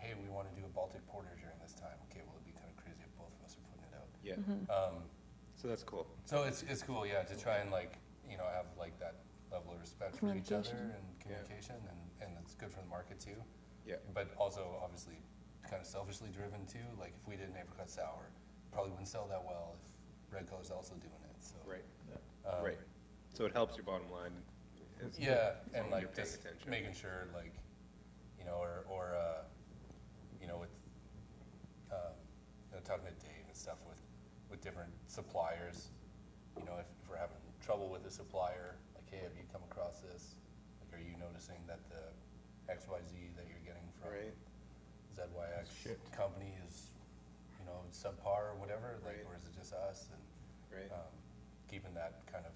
hey, we want to do a Baltic porter during this time. Okay, well, it'd be kind of crazy if both of us are putting it out. yeah. So that's cool. So it's cool, yeah, to try and like, have like that level of respect for each other Communication. and communication, and it's good for the market too. Yeah. But also obviously kind of selfishly driven too. Like if we did an apricot sour, probably wouldn't sell that well if Red Collar's also doing it. So Right. um, Right. So it helps your bottom line. Yeah, as and long as like you're paying just attention. making sure like, or with talking to Dave and stuff with different suppliers. If we're having trouble with a supplier, like, hey, have you come across this? Like, are you noticing that the XYZ that you're getting from Right. ZYX Shit. company is, subpar or whatever? Like, Right. or is it just us? And Right. keeping that kind of,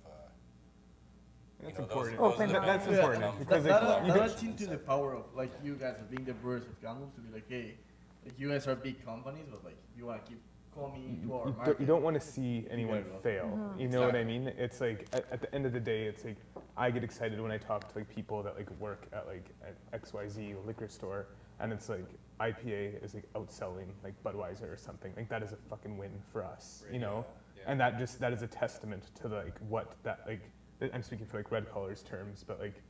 That's those important. are the Open benefits That's that important, come from because, That, like, you that get- adds into the power of like you guys as being the brewers of Kamloops to be like, hey, like you guys are big companies, but like you want to keep coming to our market. You don't want to see anyone gotta go. fail. You know what I mean? It's like at the end of the day, it's like I get excited when I talk to like people that like work at like an XYZ liquor store, and it's like IPA is like outselling like Budweiser or something. Like that is a fucking win for us, Right. you know? Yeah. And that is a testament to like what that like. I'm speaking for like Red Collar's terms, but like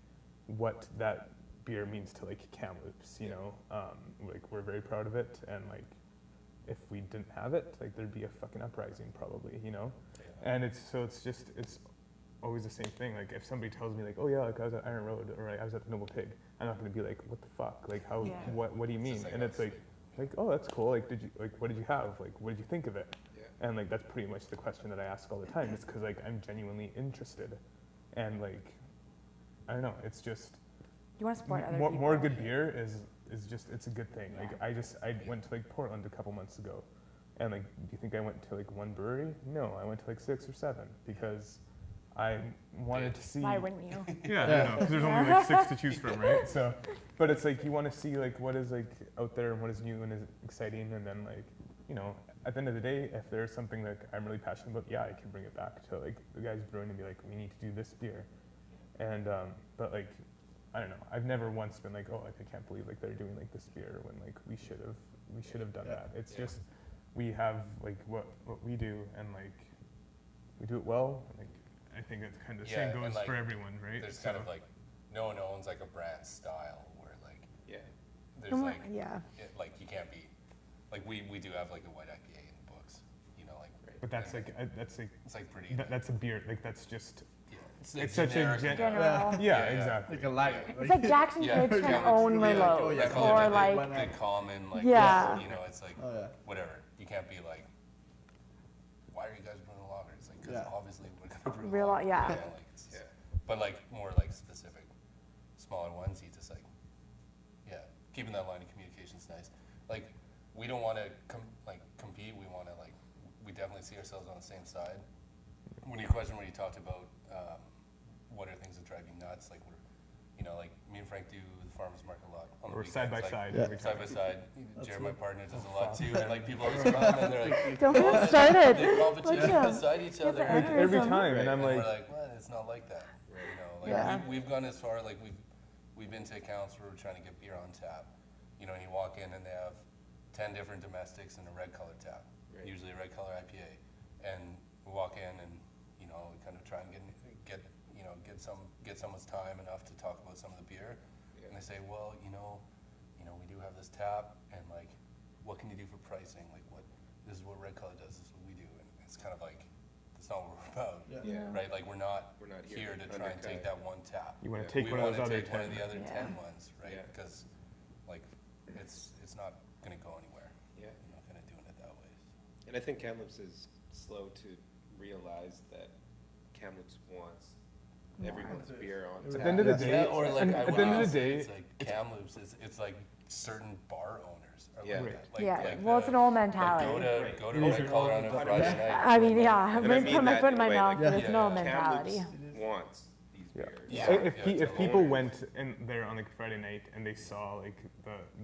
what that beer means to like Kamloops, you know? Like we're very proud of it, and like if we didn't have it, like there'd be a fucking uprising probably, you know? And it's always the same thing. Like if somebody tells me like, oh yeah, like I was at Iron Road or I was at the Noble Pig, I'm not gonna be like, what the fuck? Like how, Yeah. what do you mean? just like And it's us. like, oh, that's cool. Like what did you have? Like what did you think of it? Yeah. And like that's pretty much the question that I ask all the time. It's because like I'm genuinely interested, and like I don't know. It's just You want to support other more, people. more good beer is just it's a good thing. Like I went to like Portland a couple months ago, and like do you think I went to like one brewery? No, I went to like 6 or 7 because I wanted to see. Why wouldn't you? Yeah, I know, 'cause there's only like 6 to choose from, right? So, but it's like you want to see like what is like out there and what is new and is exciting, and then like at the end of the day, if there's something that I'm really passionate about, yeah, I can bring it back to like the guys brewing and be like, we need to do this beer. And but like, I don't know. I've never once been like, oh, like I can't believe like they're doing like this beer when like we should have done that. It's just we have like what we do and like we do it well. Like I think that's kind of the same and, goes like, for everyone, right? There's So- kind of like, no one owns like a brand style where like, Yeah. there's like, Yeah. like you can't be, like we do have like a white IPA in the books, you know, like. But that's and like that's like It's like pretty. that's a beer. Like that's just Yeah, it's such a General. yeah, exactly. Like a lager. It's like Jackson Yeah. Kids trying to Yeah. own Yeah. Merlot, Yeah. or like, the common like, Yeah. you know, it's like Oh yeah. whatever. You can't be like, why are you guys brewing a lager? It's like because Yeah. obviously we're gonna brew a Real- lager. yeah. Like, it's just, but like more like specific, smaller ones. You just like, yeah, keeping that line of communication's nice. Like we don't want to compete. We want to like, we definitely see ourselves on the same side. When you talked about what are things that drive you nuts, like we're, you know, like me and Frank do the farmers market a lot. On the Or side by weekends, like, side. Yeah. every Side time. by side. That's Jared, my it. partner, does a lot too, and like people always come and they're like, don't get "Oh, it started. the competition Like, beside each yeah, other. the Like, every aneurysm. time, and I'm And like, we're like, well, it's not like that. You know, like Yeah. we've gone as far, like we've been to accounts where we're trying to get beer on tap. You know, and you walk in and they have 10 different domestics and a red color tap, Right. usually a red color IPA. And we walk in and, you know, we kind of try and get someone's time enough to talk about some of the beer. Yeah. And they say, well, you know, we do have this tap, and like, what can you do for pricing? Like, this is what red color does. This is what we do, and it's kind of like, that's not what we're about, Yeah. right? Like, we're not We're not here to try and undercut. take that one tap. you want to Yeah. take We one of want those to other take one of 10. the other Yeah. 10 ones, right? Yeah. Because, like, it's not gonna go anywhere. Yeah. You're not gonna doing it that way. And I think Kamloops is slow to realize that Kamloops wants Yeah. everyone's beer on At tap. the end of the Yeah. day, Or like, and I at would the end of the honestly day, it's like Kamloops it's like certain bar owners are Yeah. like Right. that. Like, Yeah, like well, it's an old mentality. Like go to These Red are Collar all on a the Friday Yeah. night. I mean, yeah, I'm And I gonna mean put my that foot in in a my way, mouth, like, but it's an yeah, old mentality. Kamloops wants these yeah. beers. Yeah. If people went and they're on like Friday night and they saw like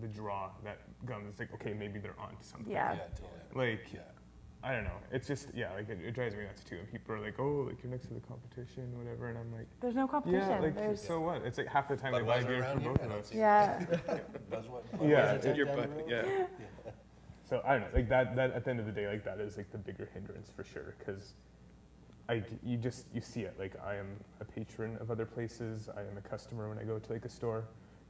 the draw that comes, it's like okay, maybe they're on to something. Yeah. Yeah, totally. Like Yeah. I don't know. It's just yeah, like it drives me nuts too. And people are like, oh, like you're next to the competition, whatever. And I'm like, There's no competition. yeah, like There's, so what? It's like half the time But they buy those are beer around for here, both I of don't us. see. yeah. That's what. Yeah. It's in your butt, yeah. So I don't know, like that at the end of the day, like that is like the bigger hindrance for sure, because you see it. Like I am a patron of other places. I am a customer when I go to like a store,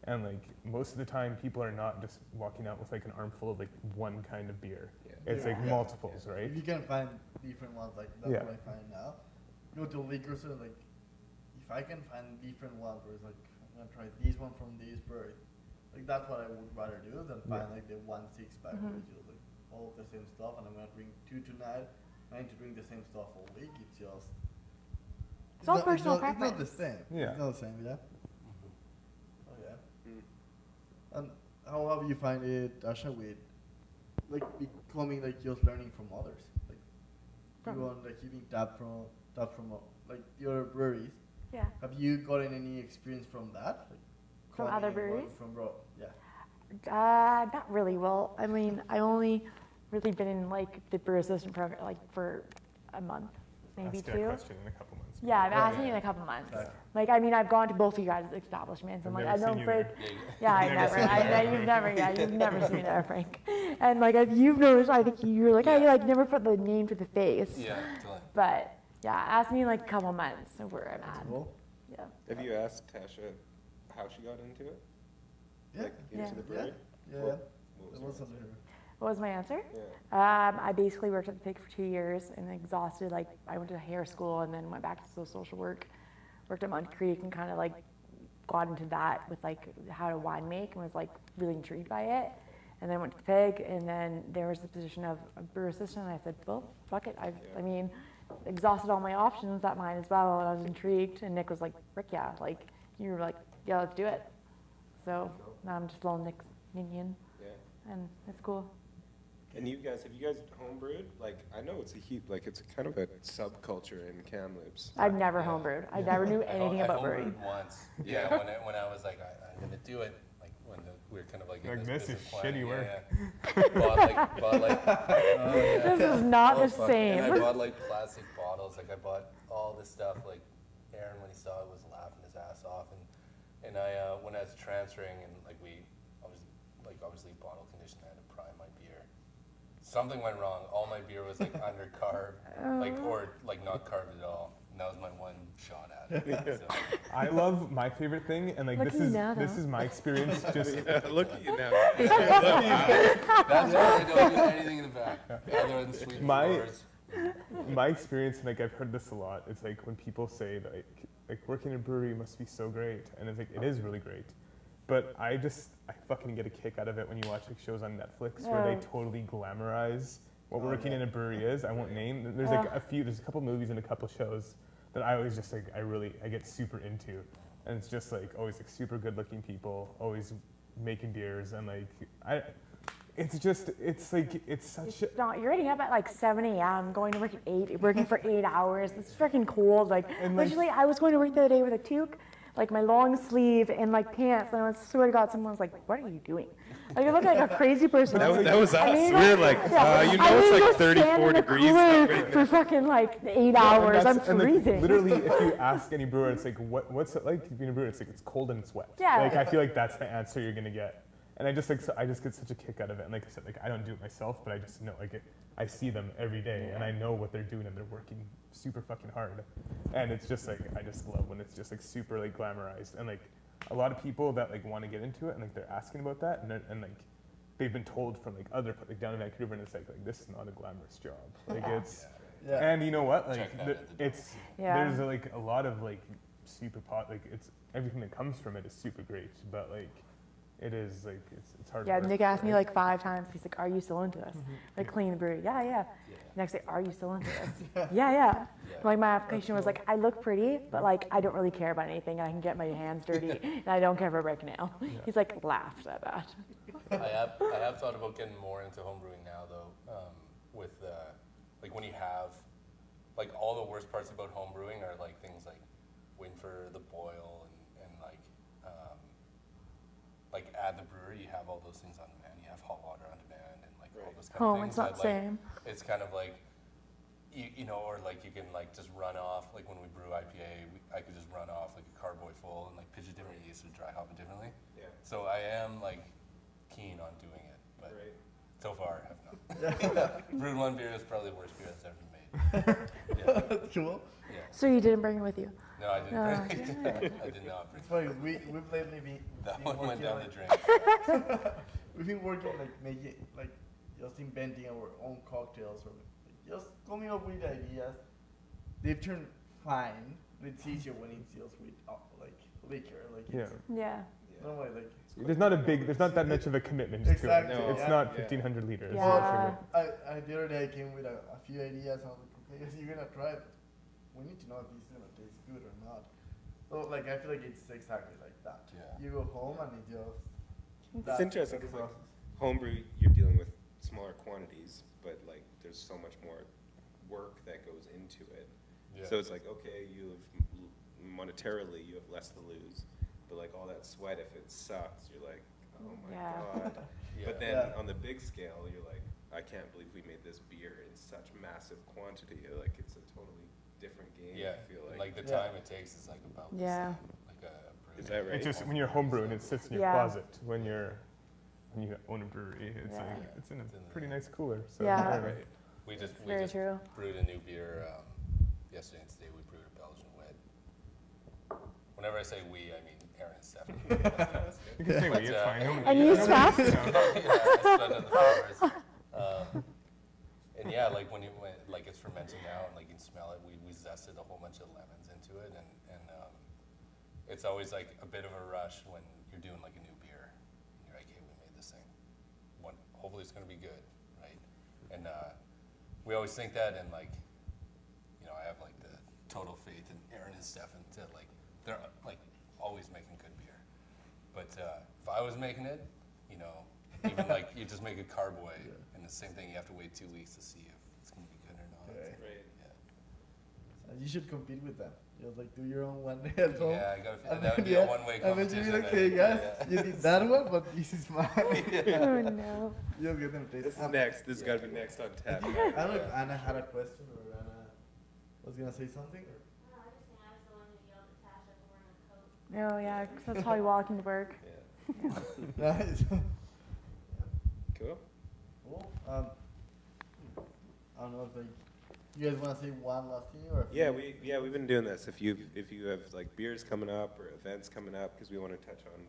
and like most of the time, people are not just walking out with like an armful of like one kind of beer. Yeah. It's like Yeah. multiples, right? If you can find different ones, like that's Yeah. what I find now. Go to a liquor store, like if I can find different ones where it's like I'm gonna try this one from this brewery, like that's what I would rather do than find Yeah. like the 1 6-pack Mhm. which is like all the same stuff, and I'm gonna drink 2 tonight. I need to drink the same stuff all week. It's just It's all not- personal It's not the preference. same. Yeah. It's not the same. Yeah. Mhm. Oh yeah. Mm. And how have you find it, Asha, with like becoming like just learning from others, like From- you on like giving tap from like the other breweries? Yeah. Have you gotten any experience from that? Like, From coming other and learning breweries? From yeah. Not really. Well, I mean, I only really been in like the brew assistant program like for a month, maybe Ask that 2. question in a couple months. Yeah, I've Yeah, asked me yeah. in a couple months. Okay. Like, I mean, I've gone to both of you guys' establishments. I've I'm like, never I know seen you Frank. there. Yeah, I Never never. seen you I there, know you've Frank. never. Yeah, you've never seen me there, Frank. And like, if you've noticed, I think you were like, I like never put the name to the face. Yeah, totally. But yeah, ask me in like a couple months of where I'm at. Cool. Yeah. Have you asked Tasha how she got into it? Yeah. Like into Yeah. the brewery? Yeah. What That was was her under her. What was my answer? Yeah. I basically worked at the Pig for 2 years and exhausted. Like, I went to hair school and then went back to social work. Worked at Mont Creek and kind of like got into that with like how to wine make and was like really intrigued by it. And then went to the Pig, and then there was the position of a brewer assistant. And I said, well, fuck it. I mean, exhausted all my options at mine as well. And I was intrigued. And Nick was like, Rick, yeah, like you were like, yeah, let's do it. So now I'm just little Nick's minion, Yeah. and it's cool. And have you guys homebrewed? Like, I know it's a heap, like, it's kind of a subculture in Kamloops. I've never Yeah. homebrewed. I never knew anything I about homebrewed brewing. once. Yeah, when I was like, I'm gonna do it. Like when we we were kind of like in Like, this is business planning. shitty work. Bought like, oh, yeah. This is not Oh, the fuck. same. And I bought like plastic bottles. Like I bought all this stuff. Like Aaron, when he saw it, was laughing his ass off. And I, when I was transferring, and like we, obviously bottle condition, I had to prime my beer. Something went wrong. All my beer was like under carb, like or like not carved at all. And that was my one shot at it. So. I love my favorite thing, and like Look this at you is now, this though. is my experience. Just Look at you now. That's why I don't do anything in the back, other than sweep My- floors. my experience, and like I've heard this a lot. It's like when people say that, like working in a brewery must be so great, and it's like it is really great. But I fucking get a kick out of it when you watch like shows on Netflix where they totally glamorize what working in a brewery is. I won't name. There's like there's a couple movies and a couple shows that I always just like I get super into, and it's just like always like super good looking people, always making beers, and like it's such a, No, you're getting up at like 7 a.m., going to work at 8, working for 8 hours. It's freaking cold. Like, And, like- literally, I was going to work the other day with a toque, like my long sleeve and like pants, and I swear to God, someone was like, "What are you doing?" Like, I look like a crazy person. That was I us. mean, We were like, yeah, you know I it's mean, like go stand 34 in the degrees cooler out right for fucking like 8 hours. I'm and, like, freezing. literally, if you ask any brewer, it's like, what's it like being a brewer? It's like it's cold and it's wet. Yeah. Like I feel like that's the answer you're gonna get. And I just get such a kick out of it. And like I said, like I don't do it myself, but I just know I see them every day, and I know what they're doing, and they're working super fucking hard. And it's just like I just love when it's just like super like glamorized, and like a lot of people that like want to get into it, and like they're asking about that, and like they've been told from like other like down in Vancouver, and it's like this is not a glamorous job. Like it's. Yeah. And you know what? Like Check that at the door. it's Yeah. there's like a lot of like super like it's everything that comes from it is super great, but like it is like it's hard. Yeah, work, Nick asked me right? like 5 times. He's like, "Are you still into this?" Like cleaning the brewery. Yeah, yeah. Next day, "Are you still into this?" Yeah, yeah. Like my application was like, "I look pretty, but like I don't really care about anything. I can get my hands dirty, and I don't care if I break a nail." He's like laughed at that. I have thought about getting more into homebrewing now, though. With like when you have like all the worst parts about homebrewing are like things like waiting for the boil and like at the brewery you have all those things on demand. You have hot water on demand and like all those kind of Home, things. it's not that, the like, same. It's kind of like you know, or like you can like just run off. Like when we brew IPA, I could just run off like a carboy full and like pitch a different yeast or dry hop it differently. Yeah. So I am like keen on doing it, but Right. so far I have not. Brewed one beer is probably the worst beer that's ever been made. Yeah. That's cool. Yeah. So you didn't bring it with you? No, I didn't. I did not bring It's funny. We've lately been that been one went working down like, the drain. we've been working like making like just inventing our own cocktails or like, just coming up with ideas. They've turned fine. It's easier when it deals with like liquor. Like Yeah. it's Yeah. no way like. There's not that much of a commitment Exactly, to it. It's yeah. not Yeah. 1,500 liters. Yeah. or sugar. I the other day I came with a few ideas. I was like, okay, so you're gonna try it. We need to know if this is gonna taste good or not. So like I feel like it's exactly like that. Yeah. You go home and it just. It's that interesting because process. like homebrew, you're dealing with smaller quantities, but like there's so much more work that goes into it. Yeah. So it's like, okay, monetarily you have less to lose, but like all that sweat, if it sucks, you're like, oh my Yeah. god. Yeah. But then Yeah. on the big scale, you're like, I can't believe we made this beer in such massive quantity. Like it's a totally different game. Yeah, I feel like. like the Yeah. time it takes is like about the Yeah. same, like a brew. Is that right? It's just when you're homebrewing, it sits in your Yeah. closet. When you own a brewery, it's Yeah. like it's in It's in a the- pretty nice cooler. So Yeah. Right. We just Very true. brewed a new beer yesterday and today. We brewed a Belgian wet. Whenever I say we, I mean Aaron and Stephanie. You can say But, we, it's fine. And you swapped? Yeah, I spread on the flowers. And yeah, like when like it's fermenting now and like you can smell it, we zested a whole bunch of lemons into it, and it's always like a bit of a rush when you're doing like a new beer. You're like, hey, we made this thing. Hopefully it's gonna be good, right? And we always think that, and like, you know, I have like the total faith in Aaron and Stefan to like, they're like always making good beer. But if I was making it, you know, even like you just make a carboy, and the same thing, you have to wait 2 weeks to see if it's gonna be good or not. Okay. Right. Yeah. I you should compete with them. Like do your own one day at home. Yeah, I got. And That would then, be a one-way and then you competition. be like, I hey think. guys, Yeah. you did that one, but this is mine. Oh no. You'll get them taste. This is next. This has got to be next on tap. I don't know if Anna had a question or Anna was gonna say something. Oh yeah, 'cause that's how you walk into work. Yeah. Nice. Cool. Cool. I don't know if like you guys want to say one last thing or. Yeah, we've been doing this. If you have like beers coming up or events coming up, because we want to touch on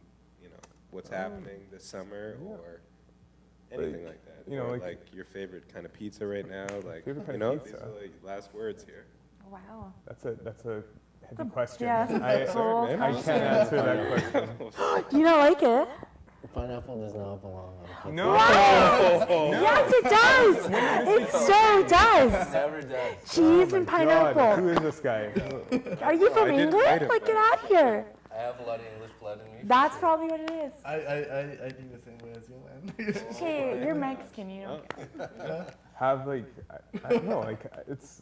what's happening this summer yeah. or anything like that. you know, or like- your favorite kind of pizza right now, like Favorite kind you of know, pizza. these are like last words here. Wow. That's a heavy question. Yeah, that's a I full man. I question. can't answer that question. Do you not like it? Pineapple does not belong on pizza. No. Yes, it does. It so does. Never does. Cheese and God, pineapple. who is this guy? Are you from I didn't England? write it, Like, get man. out of here. I have a lot of English blood in me. That's probably what it is. I think the same way as you, man. Okay, you're Mexican, you know. Have like I don't know, like it's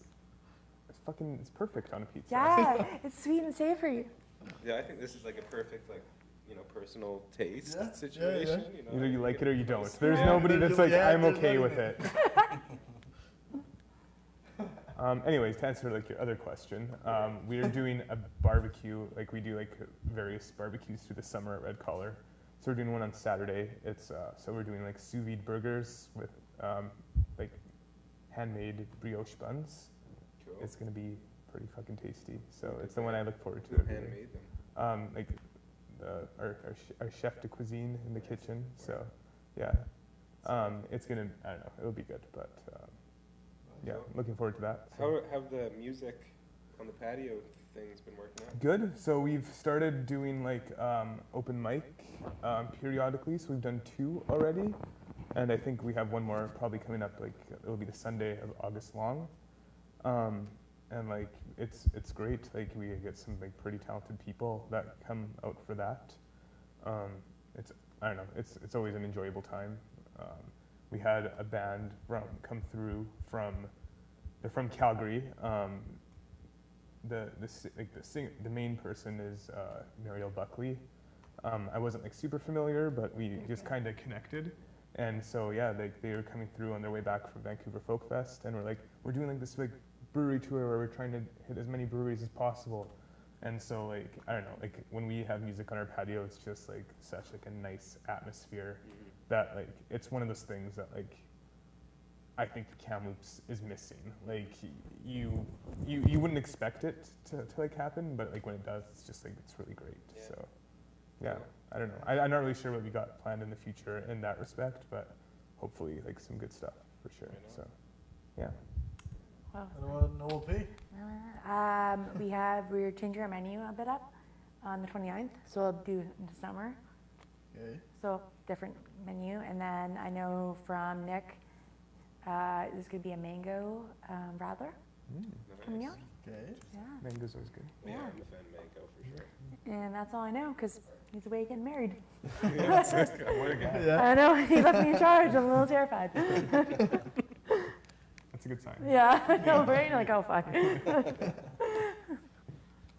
perfect on a pizza. Yeah, it's sweet and savory. Yeah, I think this is like a perfect personal taste Yeah, yeah, situation. yeah. Either you like it or you don't. There's Yeah. nobody that's like, Yeah, I'm there's okay nobody with it. Anyways, to answer like your other question, we are doing a barbecue, like we do like various barbecues through the summer at Red Collar. So we're doing one on Saturday. It's so we're doing like sous vide burgers with like handmade brioche buns. Cool. It's gonna be pretty fucking tasty. So it's the Okay. one I look forward to. Who every year. handmade them? Like our chef de cuisine in the kitchen. So yeah, it's gonna, I don't know, it'll be good. But yeah, looking forward to that. So. How have the music on the patio things been working out? Good. So we've started doing like open mic periodically. So we've done 2 already, and I think we have one more probably coming up. Like it'll be the Sunday of August long, and like it's great. Like we get some like pretty talented people that come out for that. It's I don't know. It's always an enjoyable time. We had a band come through they're from Calgary. The main person is Mariel Buckley. I wasn't like super familiar, but we just kind of connected. And so yeah, they were coming through on their way back from Vancouver Folk Fest, and we're doing like this like brewery tour where we're trying to hit as many breweries as possible. And so like I don't know, like when we have music on our patio, it's just like such like a nice atmosphere that like it's one of those things that like I think Kamloops is missing. Like you wouldn't expect it to like happen, but like when it does, it's just like it's really great. Yeah. So yeah, I don't know. I'm not really sure what we got planned in the future in that respect, but hopefully like some good stuff for sure. Right on. So yeah. Wow. I don't know what pay. We're changing our menu a bit up on the 29th, so we'll do it in the summer. Okay. So different menu, and then I know from Nick, there's gonna be a mango radler coming out. Okay. Yeah, Mango's always good. Yeah, Yeah. I'm a fan of mango for sure. and that's all I know because he's away getting married. What a guy. Yeah. I know he left me in charge. I'm a little terrified. That's a good sign. Yeah, I know, right? Like, oh fuck.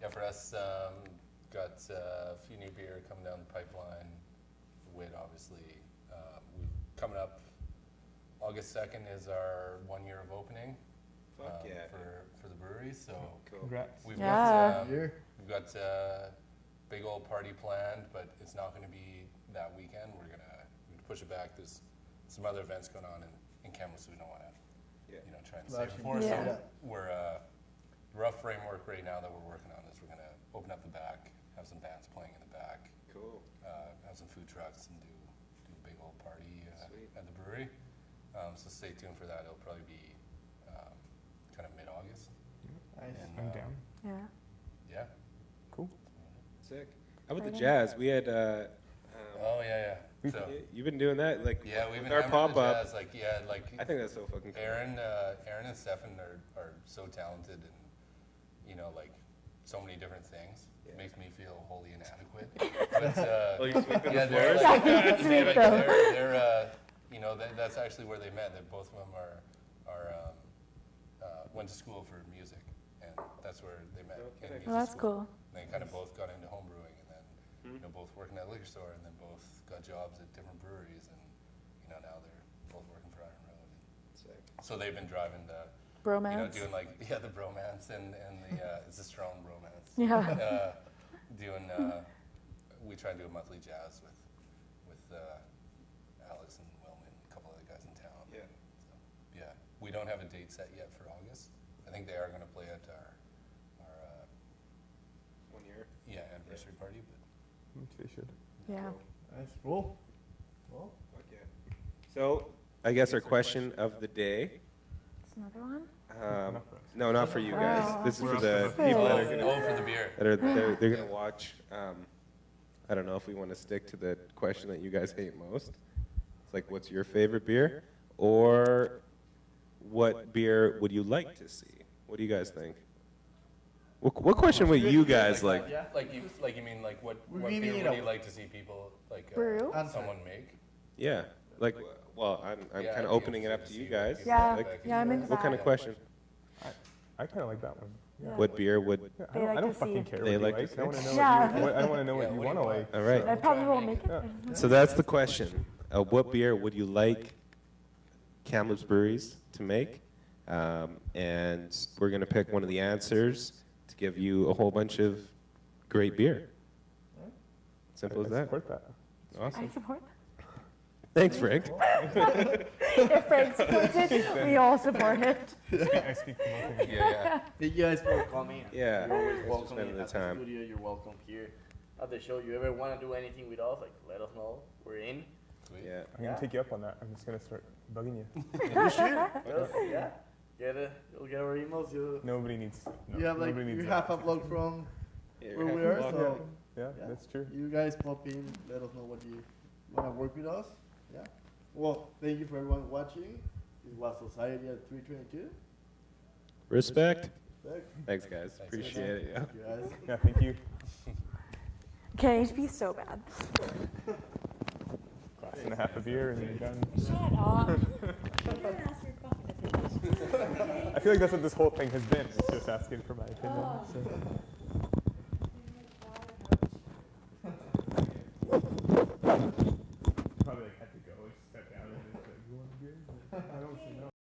Yeah, for us, got a few new beer coming down the pipeline. Wit, obviously. Coming up, August 2nd is our 1 year of opening Fuck yeah. for the brewery. So Cool. Congrats. we've Yeah. got big old party planned, but it's not going to be that weekend. We're gonna push it back. There's some other events going on in Kamloops we don't want to Yeah. try and Well, save actually, for. Yeah. So we're rough framework right now that we're working on is we're gonna open up the back, have some bands playing in the back, Cool. have some food trucks, and do a big old party Sweet. at the brewery. So stay tuned for that. It'll probably be kind of mid-August. Nice. And, I'm down. Yeah. Yeah. Cool. Sick. How about the Right on. jazz? We had. Oh yeah. So You've been doing that, like yeah, we've with been our having pop the up. jazz, I think that's so fucking cool. Aaron and Stefan are so talented and like so many different things. Yeah. Makes me feel wholly inadequate. But Oh, you're sweeping yeah, the floors? Yeah, it's sweet but though. that's actually where they met. That both of them are went to school for music. and that's where they met. Oh, in okay. Well, that's school. cool. They kind of both got into home brewing, and then both working at a liquor store, and then both got jobs at different breweries, and now they're both working for Iron Road. Sick. So they've been driving the Bromance. doing like the bromance and the it's a strong bromance. Yeah. Doing we try and do a monthly jazz with Alex and Wellman, a couple other guys in town. Yeah. So, yeah, we don't have a date set yet for August. I think they are going to play at our 1 year. anniversary party, but Which they should. Yeah. Nice. Cool. Well, Okay. So I guess our question of the day. It's another one. No, not for you guys. Oh. This is for the Oh. people that are gonna for the beer. they're gonna watch. I don't know if we want to stick to the question that you guys hate most. It's like, what's your favorite beer, or what beer would you like to see? What do you guys think? What question would you guys like? Yeah. Like you mean like what We beer mean, would you like to see people like Brew? someone make? Yeah, like, well, I'm Yeah, kind I'd of be opening it up interested to to you see what guys. people Yeah. like. Yeah, I'm into What kind that. of question? I kind of like that one. Yeah. What beer would? Yeah, They I like don't to fucking see. care They what like you to like. I want to know Yeah. what you. I don't want to know Yeah, what you what do want you to want? like. All right. I probably won't make it. Yeah. So that's the question. What beer would you like Kamloops Breweries to make? And we're going to pick one of the answers to give you a whole bunch of great beer. Simple as I that. support that. I Awesome. support. Thanks, Frank. If Frank supports it, we all support it. I speak for both of you. Yeah. thank you guys for coming. Yeah, You're always thanks for welcome spending the at time. the studio. You're welcome here at the show. You ever want to do anything with us? Like, let us know. We're in. Sweet. Yeah. I'm gonna take you up on that. I'm just gonna start bugging you. You should. Yeah. You'll get our emails. Nobody needs. No, You have like nobody you needs half that. a block from Yeah, where you're we half are. a block. So Yeah, Yeah. that's true. you guys pop in. Let us know what you want to work with us. Yeah. Well, thank you for everyone watching. This was Society at 322. Respect. Thank Thanks, guys. Thanks. Appreciate it. Yeah. you guys. Yeah, thank you. Can it be so bad? Glass and a half of beer and you're done. Shut up. I feel like that's what this whole thing has been. It's just asking for my opinion. So.